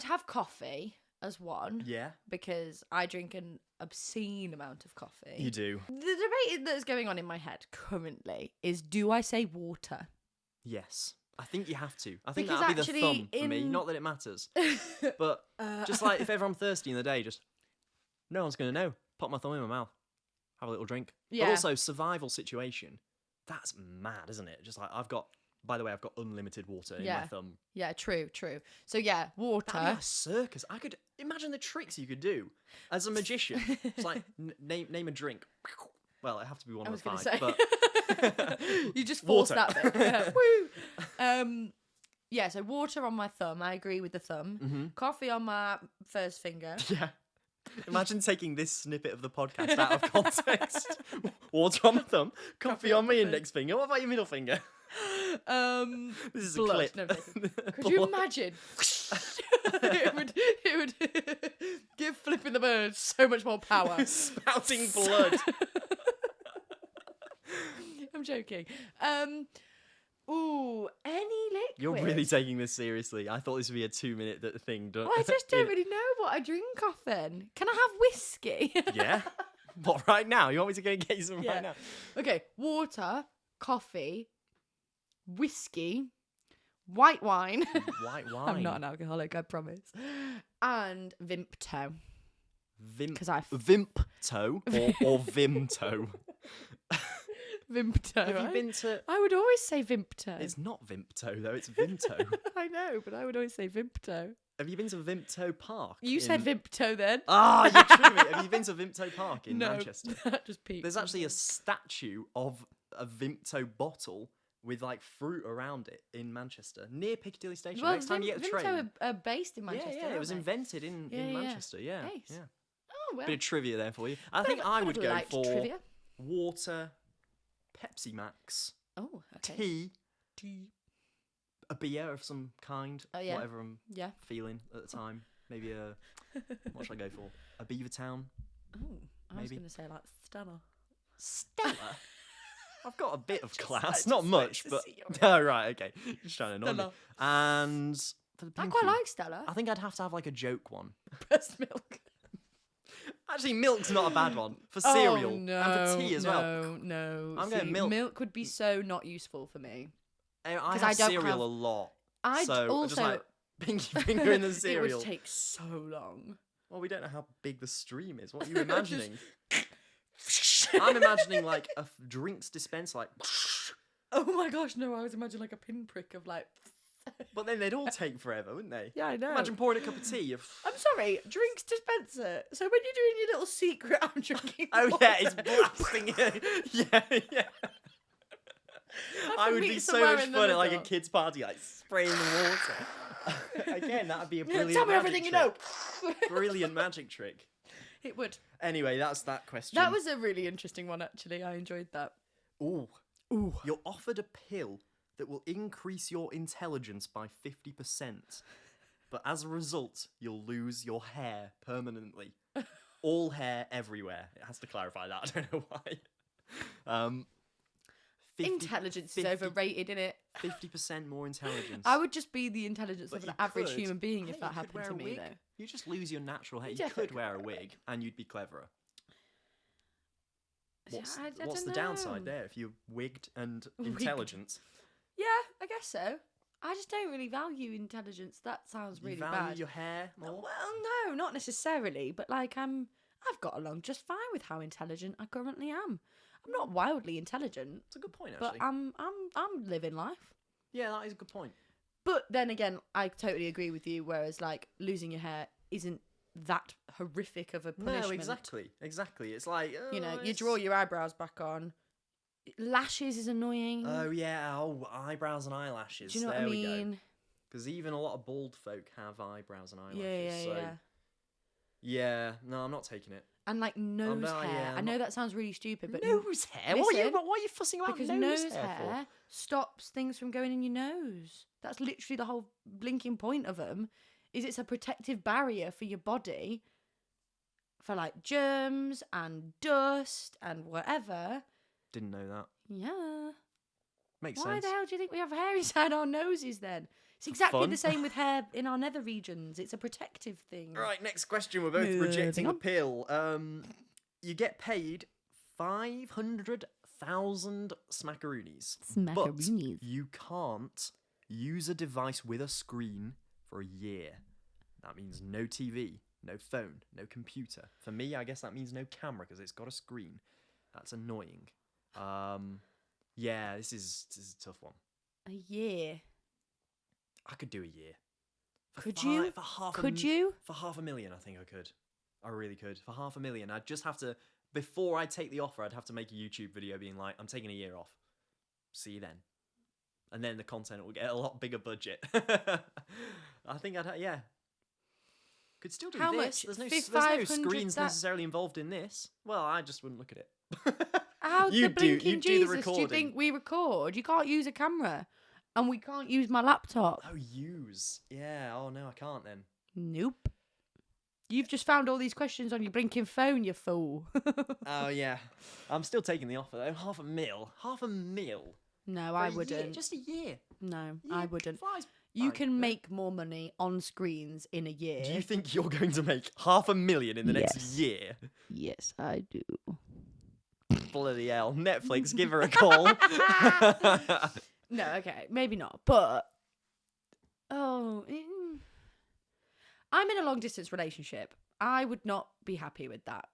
have coffee as one. Yeah, Because I drink an obscene amount of coffee. you do. The debate that's going on in my head currently is, do I say water? Yes. I think you have to. I think Because that'd be the actually thumb for me. in- Not that it matters. But just like if ever I'm thirsty in the day, just no one's going to know. Pop my thumb in my mouth. Have a little drink. Yeah. But also, survival situation. That's mad, isn't it? Just like by the way, I've got unlimited water in my thumb. Yeah, true. So yeah, water. That'd be a circus. I could imagine the tricks you could do as a magician. It's like name a drink. Well, it have to be one I of was the 5. going to say. But You just forced Water. that bit. Yeah. Woo! Yeah, so water on my thumb. I agree with the thumb. Coffee on my first finger. yeah. Imagine taking this snippet of the podcast out of context. Water on my thumb, coffee on my index finger. What about your middle finger? This is a Blood. clip. No, could you imagine? it would give flipping the bird so much more power. Spouting blood. I'm joking. Ooh, any liquid. You're really taking this seriously. I thought this would be a 2-minute thing. Well, I just don't really know what I drink often. Can I have whiskey? Yeah? What, right now? You want me to go and get you some Yeah. right now? Okay, water, coffee, whiskey, white wine. White wine. I'm not an alcoholic, I promise. And Vimto. Because I Vimpto or Vimto? Vimto. Have you been to... I would always say Vimto. It's not Vimpto, though. It's Vimto. I know, but I would always say Vimto. Have you been to Vimto Park? You said Vimto then. Ah, you're tricking me. Have you been to Vimto Park in No, Manchester? just peep. There's actually a statue of a Vimto bottle with like fruit around it in Manchester, near Piccadilly Station. Well, Next time you get the train. Vimto are based in Manchester. Yeah, it was aren't invented in Manchester. Yeah, they? Ace. yeah. Oh, well. Bit of trivia there for you. I think I would go light for trivia. water, Pepsi Max, Oh, okay. tea, a beer of some kind, Oh, yeah. whatever I'm Yeah. feeling at the time. Maybe what should I go for? A Beavertown? Oh, I was Maybe. going to say like Stella. Stella? I've got a bit of Just- class, I just not wanted much, to but see your oh right, okay. Just trying to annoy me. Stella. And for the I pinky, quite like Stella. I think I'd have to have like a joke one. Breast milk. Actually, milk's not a bad one for Oh, cereal no, and for tea as well. No, I'm going milk. Milk would be so not useful for me. I 'Cause have I don't cereal have- a lot, I'd so also just like pinky finger in the It cereal. would take so long. Well, we don't know how big the stream is. What are you imagining? I'm imagining like a drinks dispenser, like. Oh my gosh, no! I was imagining like a pinprick of like. But then they'd all take forever, wouldn't they? Yeah, I know. Imagine pouring a cup of tea. I'm sorry, drinks dispenser. So when you're doing your little secret, I'm drinking. Oh water. yeah, it's blasting. Yeah. I would be meet so somewhere much in the fun at like a middle. kids' party, like spraying the water. Again, that would be a brilliant. Tell me magic everything you trick. know. Brilliant magic trick. It would. Anyway, that's that question. That was a really interesting one, actually. I enjoyed that. Ooh. You're offered a pill that will increase your intelligence by 50%, but as a result, you'll lose your hair permanently. All hair everywhere. It has to clarify that. I don't know why. Intelligence is overrated, innit? 50% more intelligence. I would just be the intelligence But of an you average could- human being hey, if that you could happened wear to a me, wig. though. You just lose your natural hair. You You definitely could wear a could wear a wig and you'd be cleverer. What's, I what's don't the downside know. there if you're wigged and Wigged. intelligent? Yeah, I guess so. I just don't really value intelligence. That sounds really you value bad. your hair more? Well, no, not necessarily. But like, I've got along just fine with how intelligent I currently am. I'm not wildly intelligent, It's a good point, but actually. I'm living life. Yeah, that is a good point. But then again, I totally agree with you. Whereas like losing your hair isn't that horrific of a punishment. No, exactly. It's like You know, you draw your eyebrows back on. Lashes is annoying. Oh yeah, eyebrows and eyelashes. Do you know there what I we go. mean? Because even a lot of bald folk have eyebrows and eyelashes. Yeah, so yeah. yeah, no, I'm not taking it. And like nose not- hair. yeah, I I'm know not- that sounds really stupid, but Nose hair? listen, What are you fussing about because nose hair for? stops things from going in your nose. That's literally the whole blinking point of them. Is it's a protective barrier for your body for like germs and dust and whatever. Didn't know that. Yeah. Makes Why sense. the hell do you think we have hair inside our noses then? It's exactly fun. the same with hair in our nether regions. It's a protective thing. Right, next question. We're both Moving rejecting the on. pill. You get paid 500,000 smackaroonies. Smackaroonies. But you can't use a device with a screen for a year. That means no TV, no phone, no computer. For me, I guess that means no camera because it's got a screen. That's annoying. Yeah, this is a tough one. A year. I could do a year. Could you? For half Could you? For 500,000, I think I could. I really could. For 500,000, I'd just have to, before I take the offer, I'd have to make a YouTube video being like, I'm taking a year off. See you then. And then the content will get a lot bigger budget. I think yeah. Could still do How this. much? There's no 500 screens that- necessarily involved in this. Well, I just wouldn't look at it. How You the do- you blinking do the Jesus do you recording. think we record? You can't use a camera. And we can't use my laptop. Oh, use. Yeah. Oh, no, I can't then. Nope. You've just found all these questions on your blinking phone, you fool. Oh, yeah. I'm still taking the offer, though. 500,000. 500,000. No, For I a year, wouldn't. just a year. No, Yeah, I wouldn't. flies You by, can yeah. make more money on screens in a year. Do you think you're going to make 500,000 in the next Yes. year? Yes, I do. Bloody hell. Netflix, give her a call. No, okay, maybe not. But I'm in a long distance relationship. I would not be happy with that.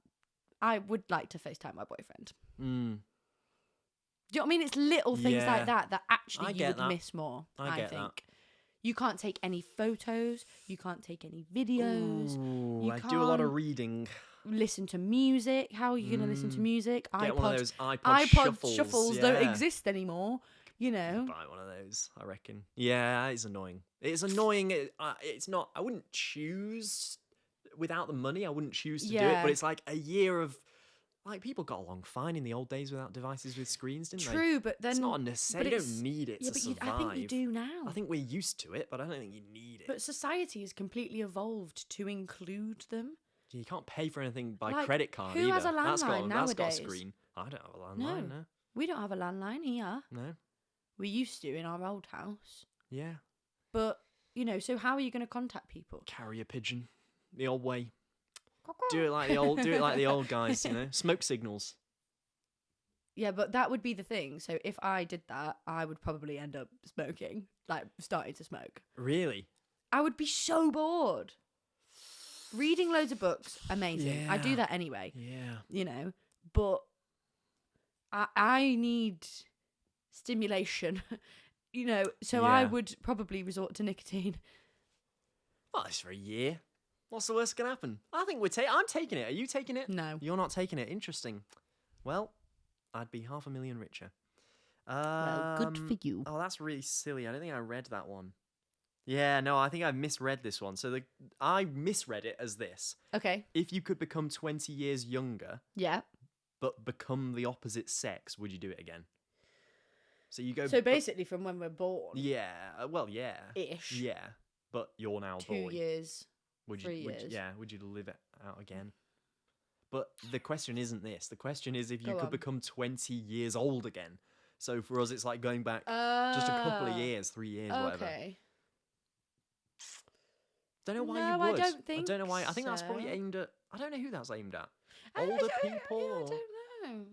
I would like to FaceTime my boyfriend. Do you know what I mean? It's little things Yeah. like that I actually you get would that. miss more. I get that. think. You can't take any photos. You can't take any videos. Ooh, You I do a lot of can't reading. listen to music. How are you going to listen to music? Get one of those iPod shuffles. don't yeah. exist anymore. You know. Buy one of those, I reckon. Yeah, it's annoying. It's annoying. It's not. I wouldn't choose without the money. I wouldn't choose to do it. But it's like a year of like people got along fine in the old days without devices with screens, didn't they? True, but then It's not a necessity. You don't need it to survive. I think you do now. I think we're used to it, but I don't think you need it. But society has completely evolved to include them. You can't pay for anything by Like, credit card who either. has a That's got landline a nowadays? screen. I don't have a landline. No. We don't have a landline here. No. We used to in our old house. Yeah. But, you know, so how are you going to contact people? Carrier pigeon, the old way. Do it like the old guys. You know, smoke signals. Yeah, but that would be the thing. So if I did that, I would probably end up smoking, like starting to smoke. Really? I would be so bored. Reading loads of books, amazing. I do Yeah. that anyway. Yeah. You know, but I need stimulation, you know, so I Yeah. would probably resort to nicotine. Well, it's for a year. What's the worst that can happen? I think I'm taking it. Are you taking it? No. You're not taking it. Interesting. Well, I'd be $500,000 richer. Well, good for you. Oh, that's really silly. I don't think I read that one. Yeah, no, I think I misread this one. So I misread it as this. Okay. If you could become 20 years younger, Yeah. but become the opposite sex, would you do it again? So you go... So basically from when we're born. Yeah, well, yeah. Ish. Yeah, but you're now a 2 boy. years. Would 3 you, years. would you live it out again? But the question isn't this. The question is if you Go could on. become 20 years old again. So for us, it's like going back just a couple of years, 3 years, whatever. Okay. Don't know why No, you I would. don't think I don't know why. I think that's probably so. aimed at... I don't know who that's aimed at. I Older don't- people? Yeah, I or- don't know.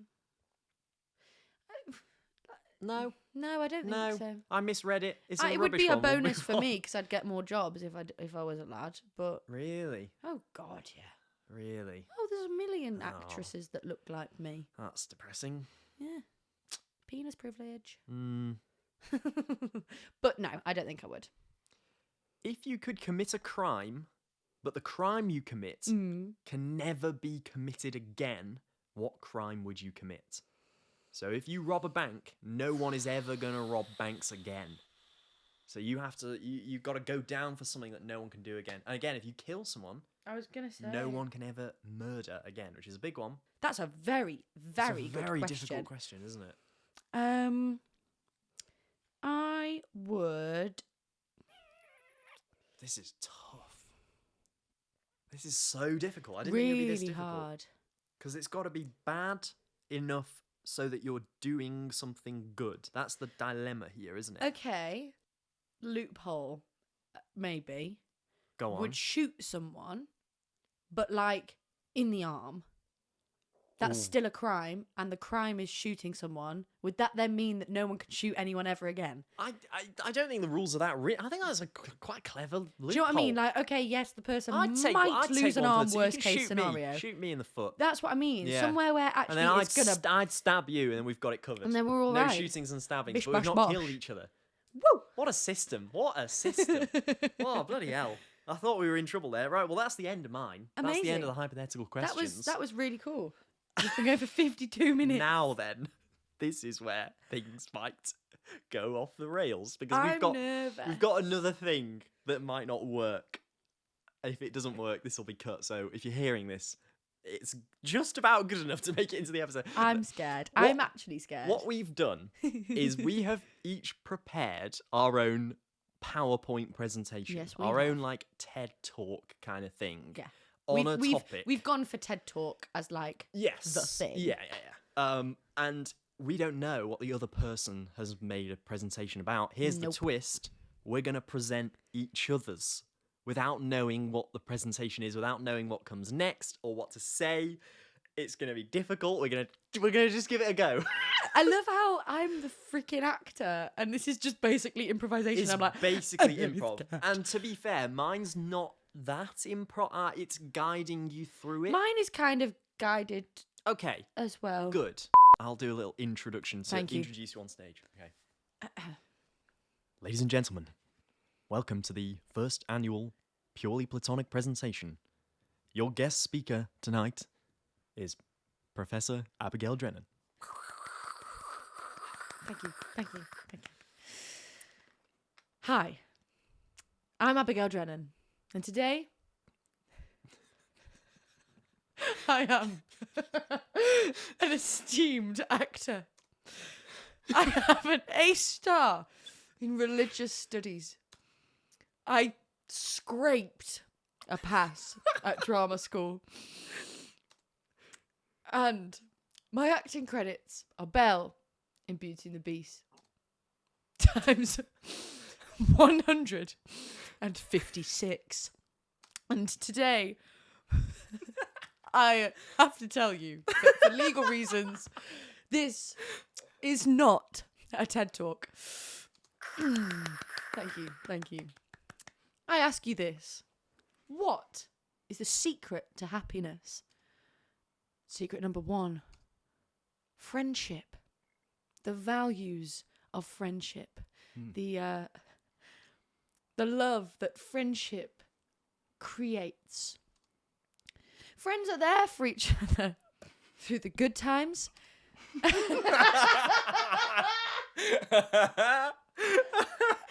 No, No, I don't no. think so. I misread it. It's a It would rubbish be a one. We'll bonus move for on. me because I'd get more jobs if I was a lad. But Really? oh god, yeah. Really? Oh, there's a million Oh. actresses that look like me. That's depressing. Yeah, penis privilege. Mm. But no, I don't think I would. If you could commit a crime, but the crime you commit can never be committed again, what crime would you commit? So if you rob a bank, no one is ever going to rob banks again. So you have to, you've got to go down for something that no one can do again. And again, if you kill someone, I was gonna say no one can ever murder again, which is a big one. That's a very, very it's a good very question. difficult question, isn't it? I would. This is tough. This is so difficult. I didn't think it'd be this Really difficult. hard. Because it's got to be bad enough so that you're doing something good. That's the dilemma here, isn't it? Okay, loophole, maybe. Go on. Would shoot someone, but like in the arm. That's Ooh. still a crime, and the crime is shooting someone. Would that then mean that no one can shoot anyone ever again? I don't think the rules are that I think that's a quite clever loophole. Do you know what I mean? Like, okay, yes, the person I'd take lose an one for arm. the team. You Worst can case shoot scenario. Me. Shoot me in the foot. That's what I mean. Yeah. Somewhere where And actually then it's gonna. I'd stab you, and then we've got it covered. And then we're all no right. shootings and stabbings, Bish, but we've bash, not bosh. killed each other. Woo! What a system! What a system! Oh bloody hell! I thought we were in trouble there. Right, well that's the end of mine. That's the end Amazing. of the hypothetical questions. That was really cool. We've been going for 52 minutes. Now then, this is where things might go off the rails because I'm nervous. we've got another thing that might not work. If it doesn't work, this will be cut. So if you're hearing this, it's just about good enough to make it into the episode. I'm scared. What- I'm actually scared. What we've done is we have each prepared our own PowerPoint presentation, Yes, we our have. own like TED Talk kind of thing. Yeah. On a topic. We've gone for TED Talk as like Yes. the thing. Yeah. And we don't know what the other person has made a presentation about. Here's Nope. the twist. We're going to present each other's without knowing what the presentation is, without knowing what comes next or what to say. It's going to be difficult. We're going to just give it a go. I love how I'm the freaking actor and this is just basically improvisation. It's I'm like, basically I'm really improv. scared. And to be fair, mine's not that improv. It's guiding you through it. Mine is kind of guided Okay, as well. good. I'll do a little introduction to Thank you. introduce you on stage. Okay. Ladies and gentlemen, Welcome to the first annual Purely Platonic presentation. Your guest speaker tonight is Professor Abigail Drennan. Thank you. Hi, I'm Abigail Drennan, and today I am an esteemed actor. I have an A star in religious studies. I scraped a pass at drama school. And my acting credits are Belle in Beauty and the Beast times 156. And today, I have to tell you that for legal reasons, this is not a TED Talk. Thank you. I ask you this. What is the secret to happiness? Secret number 1. Friendship. The values of friendship. The love that friendship creates. Friends are there for each other through the good times.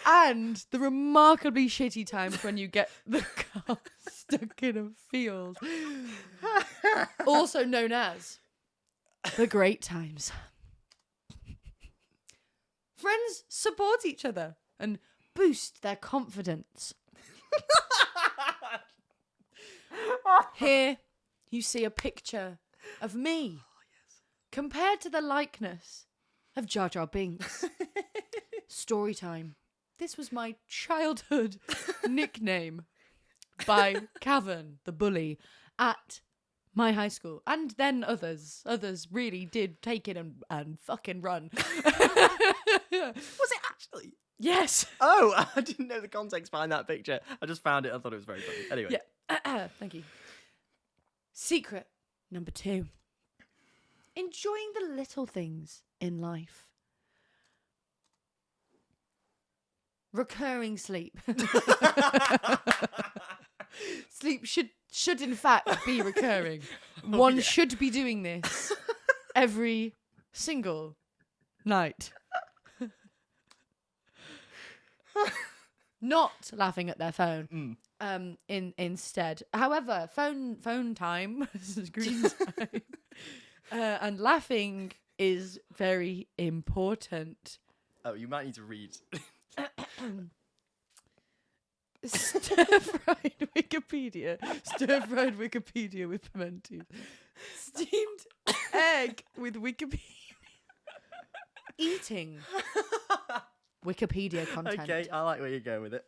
And the remarkably shitty times when you get the car stuck in a field. Also known as the great times. Friends support each other and boost their confidence. Here you see a picture of me compared to the likeness of Jar Jar Binks. Story time. This was my childhood nickname by Cav, the bully, at my high school. And then others. Others really did take it and fucking run. Was it actually? Yes. Oh, I didn't know the context behind that picture. I just found it. I thought it was very funny. Anyway. Yeah. Thank you. Secret number 2. Enjoying the little things in life. Recurring sleep. Sleep should in fact be recurring. One should be doing this every single night. Not laughing at their phone. Instead. However, phone time, screen time, and laughing is very important. Oh, you might need to read. Stir-fried Wikipedia with pimentos. Steamed egg with Wikipedia. Eating Wikipedia content. Okay, I like where you're going with it.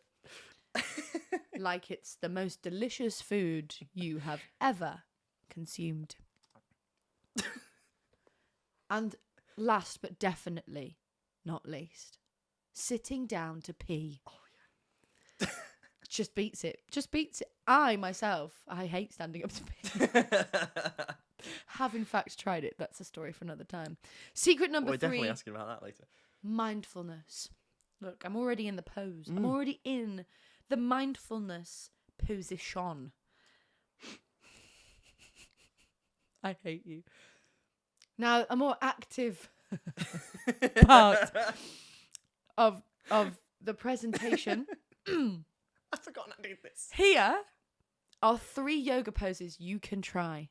Like it's the most delicious food you have ever consumed. And last but definitely not least, sitting down to pee. Oh, yeah. Just beats it. I hate standing up to pee. Have in fact tried it. That's a story for another time. Secret number 3. We're definitely asking about that later. Mindfulness. Look, I'm already in the pose. I'm already in the mindfulness position. I hate you. Now, a more active part of the presentation. I've forgotten I did this. Here are 3 yoga poses you can try.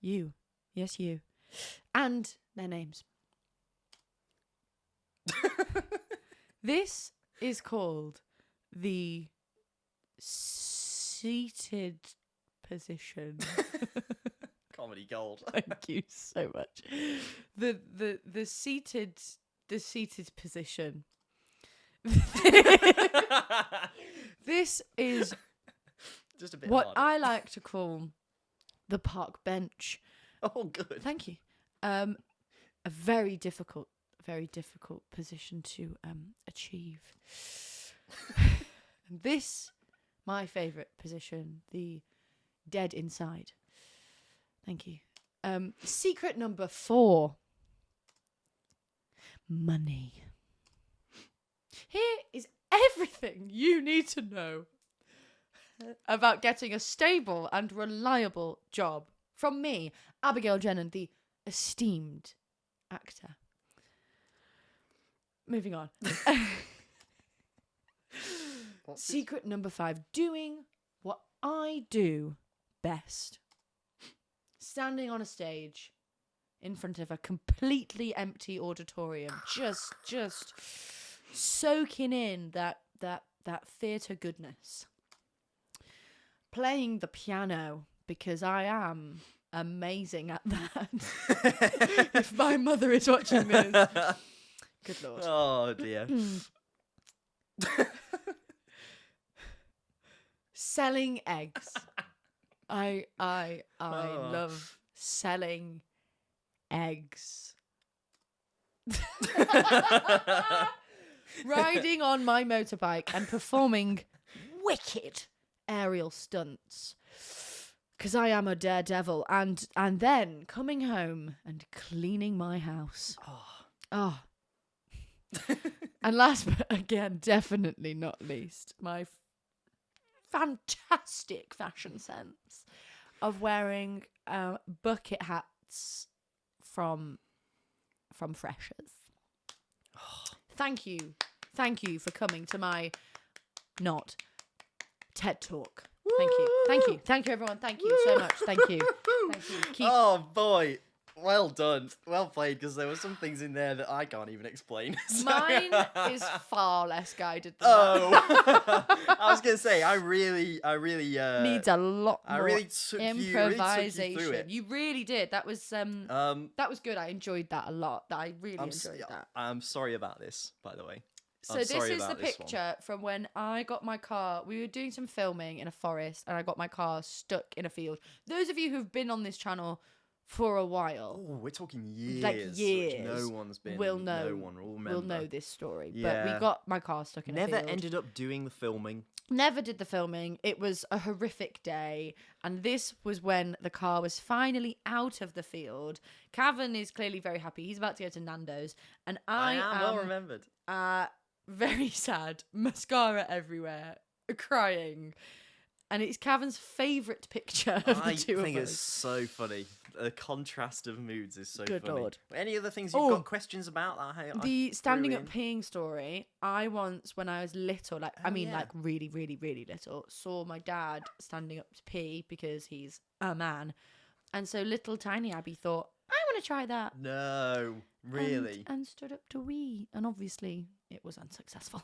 You. Yes, you. And their names. This is called the seated position. Comedy gold. Thank you so much. The seated position. This is just a bit what hard. I like to call the park bench. Oh, good. Thank you. A very difficult position to achieve. And this, my favourite position, the dead inside. Thank you. Secret number 4. Money. Here is everything you need to know about getting a stable and reliable job from me, Abigail Jennan, the esteemed actor. Moving on. Secret number 5. Doing what I do best. Standing on a stage in front of a completely empty auditorium. Just soaking in that theatre goodness. Playing the piano, because I am amazing at that. If my mother is watching this. Good Lord. Oh, dear. Selling eggs. I love selling eggs. Riding on my motorbike and performing wicked aerial stunts. Because I am a daredevil. And then coming home and cleaning my house. Oh. And last but again, definitely not least, my fantastic fashion sense of wearing bucket hats from Freshers. Thank you for coming to my not TED Talk. Thank you everyone. Thank you so much. Thank you. Oh boy. Well done. Well played, because there were some things in there that I can't even explain. So. Mine is far less guided than that. I was going to say, I really needs a lot more I really took improvisation. you through it. You really did. That was good. I enjoyed that a lot. I really enjoyed that. I'm sorry about this, by the way. So this is the picture from when I got my car. We were doing some filming in a forest, and I got my car stuck in a field. Those of you who've been on this channel for a while. Oh, we're talking years. Like years. No one's been. Will know. No one will remember. Will know this story. Yeah. But we got my car stuck in a field. Never ended up doing the filming. Never did the filming. It was a horrific day. And this was when the car was finally out of the field. Cavan is clearly very happy. He's about to go to Nando's. And I am well remembered. Very sad. Mascara everywhere. Crying. And it's Cavan's favourite picture of the two of us. I think it's so funny. The contrast of moods is so Good funny. Lord. Any other things you've got questions about? The standing up peeing story. I once, when I was little, like really, really, really little, saw my dad standing up to pee because he's a man. And so little tiny Abby thought, I want to try that. No, really? And stood up to wee. And obviously it was unsuccessful.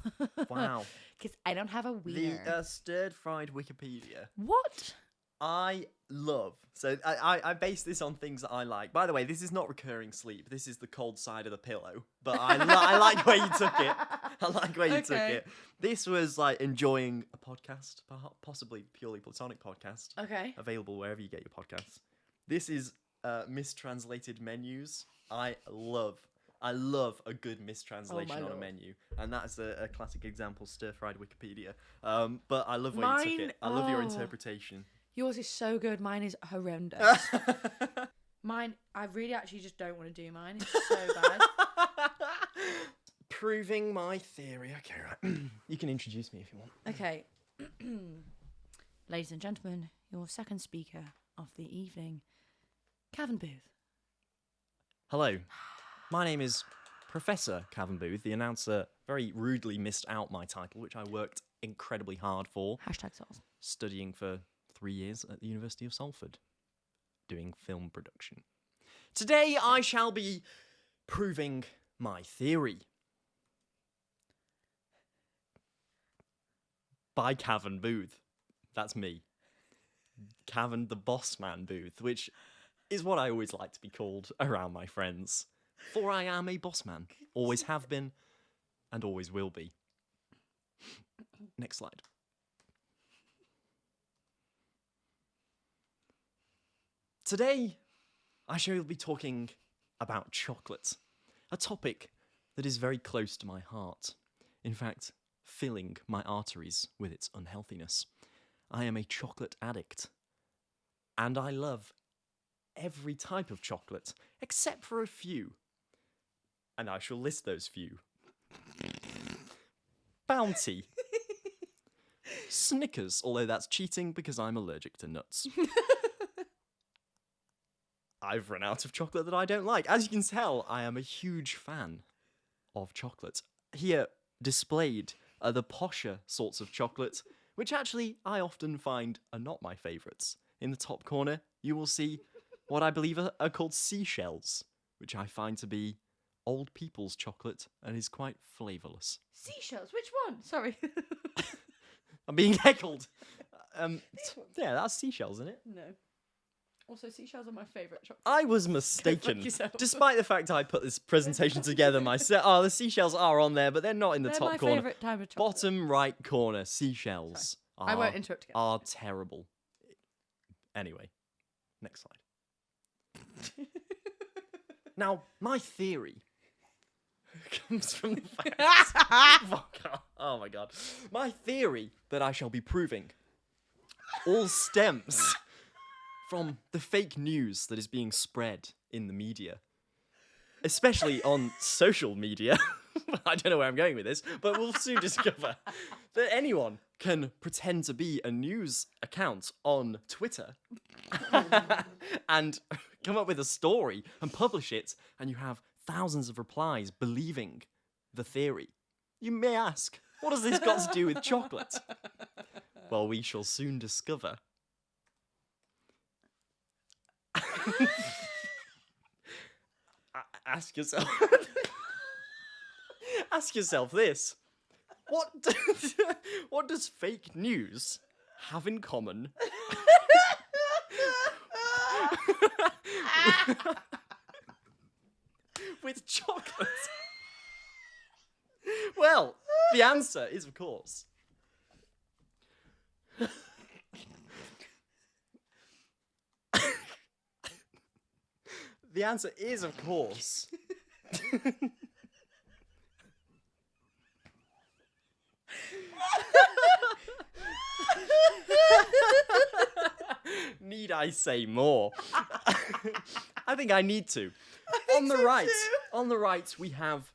Wow. Because I don't have a wiener. The stirred-fried Wikipedia. What? I love. So I base this on things that I like. By the way, this is not recurring sleep. This is the cold side of the pillow. But I like where you took it. I like where you took it. This was like enjoying a podcast, possibly purely platonic podcast. Okay. Available wherever you get your podcasts. This is mistranslated menus. I love a good mistranslation on a menu, and that's a classic example. Stir-fried Wikipedia. But I love where you took it. I love your interpretation. Yours is so good. Mine is horrendous. Mine, I really actually just don't want to do mine. It's so bad. Proving my theory. Okay, right. You can introduce me if you want. Okay. Ladies and gentlemen, your second speaker of the evening, Cav Booth. Hello. My name is Professor Cav Booth. The announcer very rudely missed out my title, which I worked incredibly hard for. #Sauce. Studying for 3 years at the University of Salford, doing film production. Today I shall be proving my theory. By Cav Booth. That's me. Cav the Boss Man Booth, which is what I always like to be called around my friends. For I am a boss man. Always have been, and always will be. Next slide. Today, I shall be talking about chocolate, a topic that is very close to my heart. In fact, filling my arteries with its unhealthiness. I am a chocolate addict, and I love every type of chocolate, except for a few. And I shall list those few. Bounty. Snickers, although that's cheating because I'm allergic to nuts. I've run out of chocolate that I don't like. As you can tell, I am a huge fan of chocolate. Here, displayed are the posher sorts of chocolate, which actually I often find are not my favourites. In the top corner, you will see what I believe are called seashells, which I find to be old people's chocolate and is quite flavourless. Seashells? Which one? Sorry. I'm being heckled. Yeah, that's seashells, isn't it? No. Also, seashells are my favourite chocolate. I was mistaken. yourself. Despite the fact I put this presentation together myself. Oh, the seashells are on there, but they're not in the They're top my corner. favourite type of chocolate. Bottom right corner, seashells I won't interrupt again. are terrible. Anyway, next slide. Now, my theory comes from the fact... Oh my god. My theory that I shall be proving all stems from the fake news that is being spread in the media. Especially on social media. I don't know where I'm going with this, but we'll soon discover that anyone can pretend to be a news account on Twitter and come up with a story and publish it, and you have thousands of replies believing the theory. You may ask, what has this got to do with chocolate? Well, we shall soon discover. Ask yourself this. What does fake news have in common with chocolate? Well, the answer is, of course, the answer is, of course, need I say more? I think I need to. On the right, we have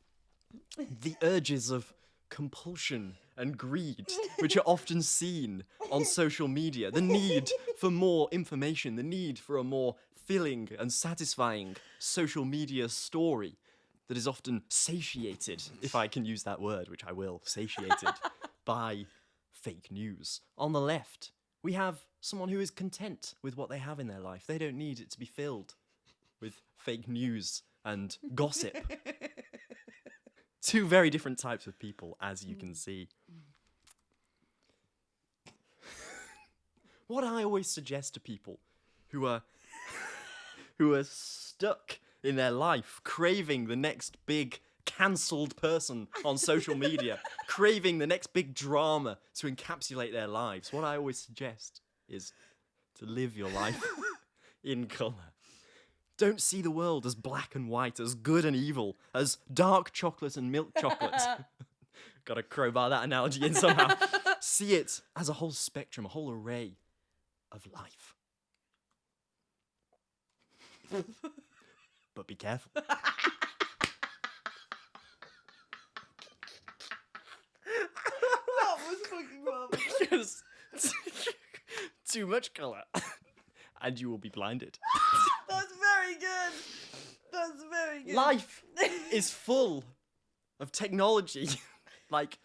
the urges of compulsion and greed, which are often seen on social media. The need for more information, the need for a more filling and satisfying social media story that is often satiated, if I can use that word, which I will, satiated, by fake news. On the left, we have someone who is content with what they have in their life. They don't need it to be filled with fake news and gossip. Two very different types of people, as you can see. What I always suggest to people who are stuck in their life, craving the next big cancelled person on social media, craving the next big drama to encapsulate their lives, what I always suggest is to live your life in colour. Don't see the world as black and white, as good and evil, as dark chocolate and milk chocolate. Gotta crowbar that analogy in somehow. See it as a whole spectrum, a whole array of life. But be careful. That was fucking marvellous. Because too much colour and you will be blinded. That's very good. That's very good. Life is full of technology. like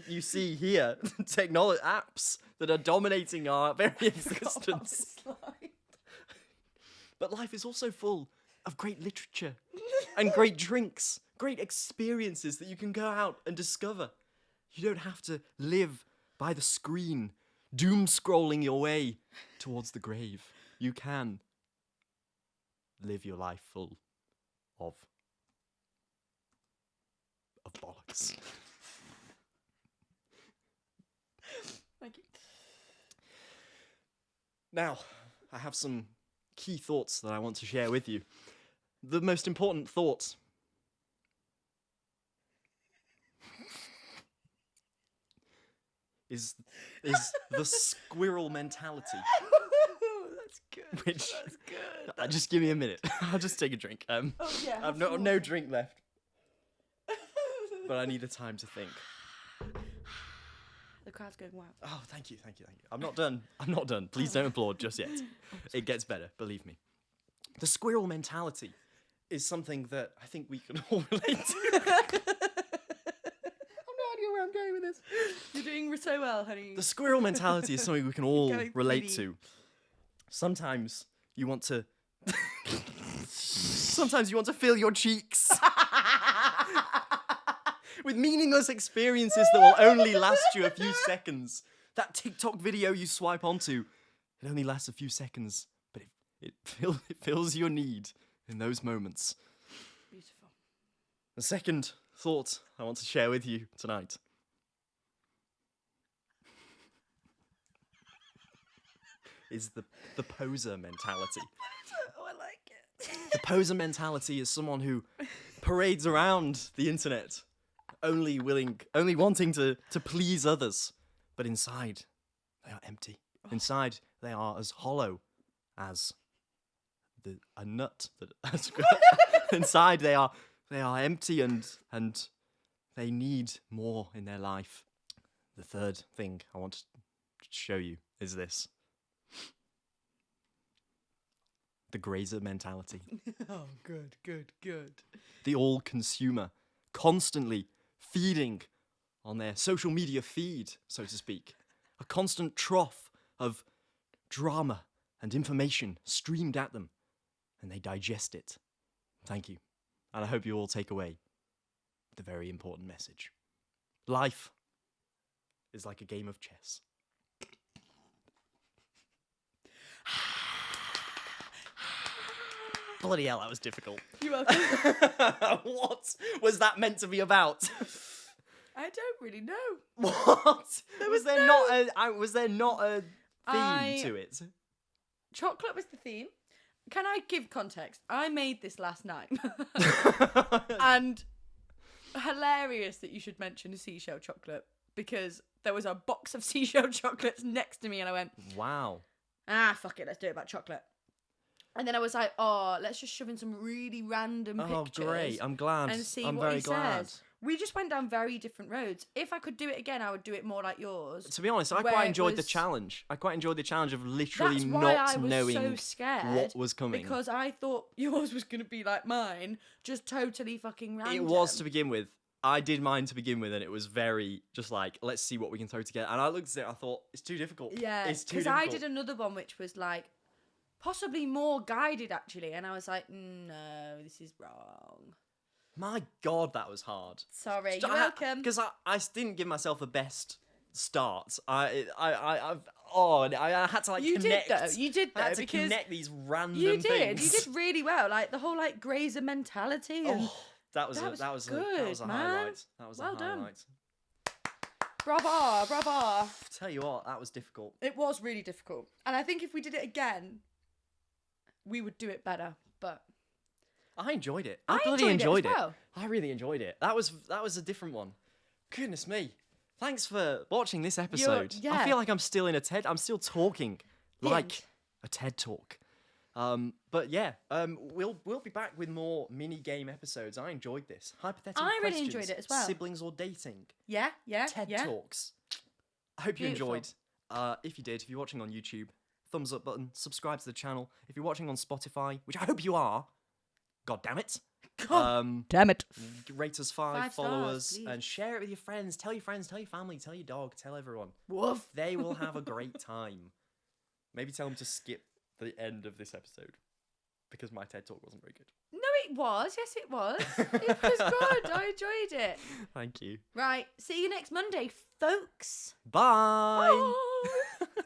you see here, technology apps that are dominating our very existence. But life is also full of great literature and great drinks, great experiences that you can go out and discover. You don't have to live by the screen, doom scrolling your way towards the grave. You can live your life full of bollocks. Thank you. Now, I have some key thoughts that I want to share with you. The most important thought is the squirrel mentality. That's good. Which, That's good. just give me a minute. I'll just take a drink. Oh yeah. I've no drink left, but I need the time to think. The crowd's going wild. Oh, thank you. I'm not done. Please don't applaud just yet. It gets better, believe me. The squirrel mentality is something that I think we can all relate to. I have no idea where I'm going with this. You're doing so well, honey. The squirrel mentality is something we can all Going relate pretty. to. Sometimes you want to fill your cheeks with meaningless experiences that will only last you a few seconds. That TikTok video you swipe onto, it only lasts a few seconds, but it fills your need in those moments. Beautiful. The second thought I want to share with you tonight is the poser mentality. Oh, I like it. The poser mentality is someone who parades around the internet, only wanting to please others, but inside they are empty. Inside they are as hollow as a nut. Inside they are empty and they need more in their life. The third thing I want to show you is this. The grazer mentality. Oh, good. The all-consumer, constantly feeding on their social media feed, so to speak. A constant trough of drama and information streamed at them, and they digest it. Thank you. And I hope you all take away the very important message. Life is like a game of chess. Bloody hell, that was difficult. You're welcome. What was that meant to be about? I don't really know. What? Was there not a theme to it? Chocolate was the theme. Can I give context? I made this last night. And hilarious that you should mention a seashell chocolate, because there was a box of seashell chocolates next to me and I went, Wow. Fuck it, let's do it about chocolate. And then I was like, let's just shove in some really random pictures. Oh, great. I'm glad. And see I'm what very he glad. says. We just went down very different roads. If I could do it again, I would do it more like yours. To be honest, I where quite it enjoyed the was- challenge. I quite enjoyed the challenge of literally That's why not I was knowing so scared, what was coming. because I thought yours was going to be like mine, just totally fucking random. It was to begin with. I did mine to begin with, and it was very just like, let's see what we can throw together. And I looked at it, I thought, it's too difficult. Yeah, it's too because difficult. I did another one which was like possibly more guided actually, and I was like, no, this is wrong. My God, that was hard. Sorry, you're welcome. Because I didn't give myself the best start. I had to like You connect. You did though. I had to because connect these random you did. things. You did really well. Like the whole like grazer mentality. And Oh, that was that a was that was a good, man. highlight. That was Well a done. highlight. bravo. Tell you what, that was difficult. It was really difficult, and I think if we did it again, we would do it better. But I enjoyed it. I bloody enjoyed it as it. well. I really enjoyed it. That was a different one. Goodness me. Thanks for watching this episode. I yeah. feel like I'm still in a TED. I'm still talking The like end. a TED talk. But yeah, we'll be back with more mini game episodes. I enjoyed this. Hypothetical I really questions, enjoyed it as well. Siblings or dating, yeah, TED yeah. talks. I hope you Beautiful. enjoyed. If you did, if you're watching on YouTube, thumbs up button, subscribe to the channel. If you're watching on Spotify, which I hope you are, God damn it. Damn it. Rate us 5, follow stars, us, please. and share it with your friends. Tell your friends, tell your family, tell your dog, tell everyone. Woof. They will have a great time. Maybe tell them to skip the end of this episode, because my TED talk wasn't very good. No, it was. Yes, it was. It was good. I enjoyed it. Thank you. Right. See you next Monday, folks. Bye. Bye.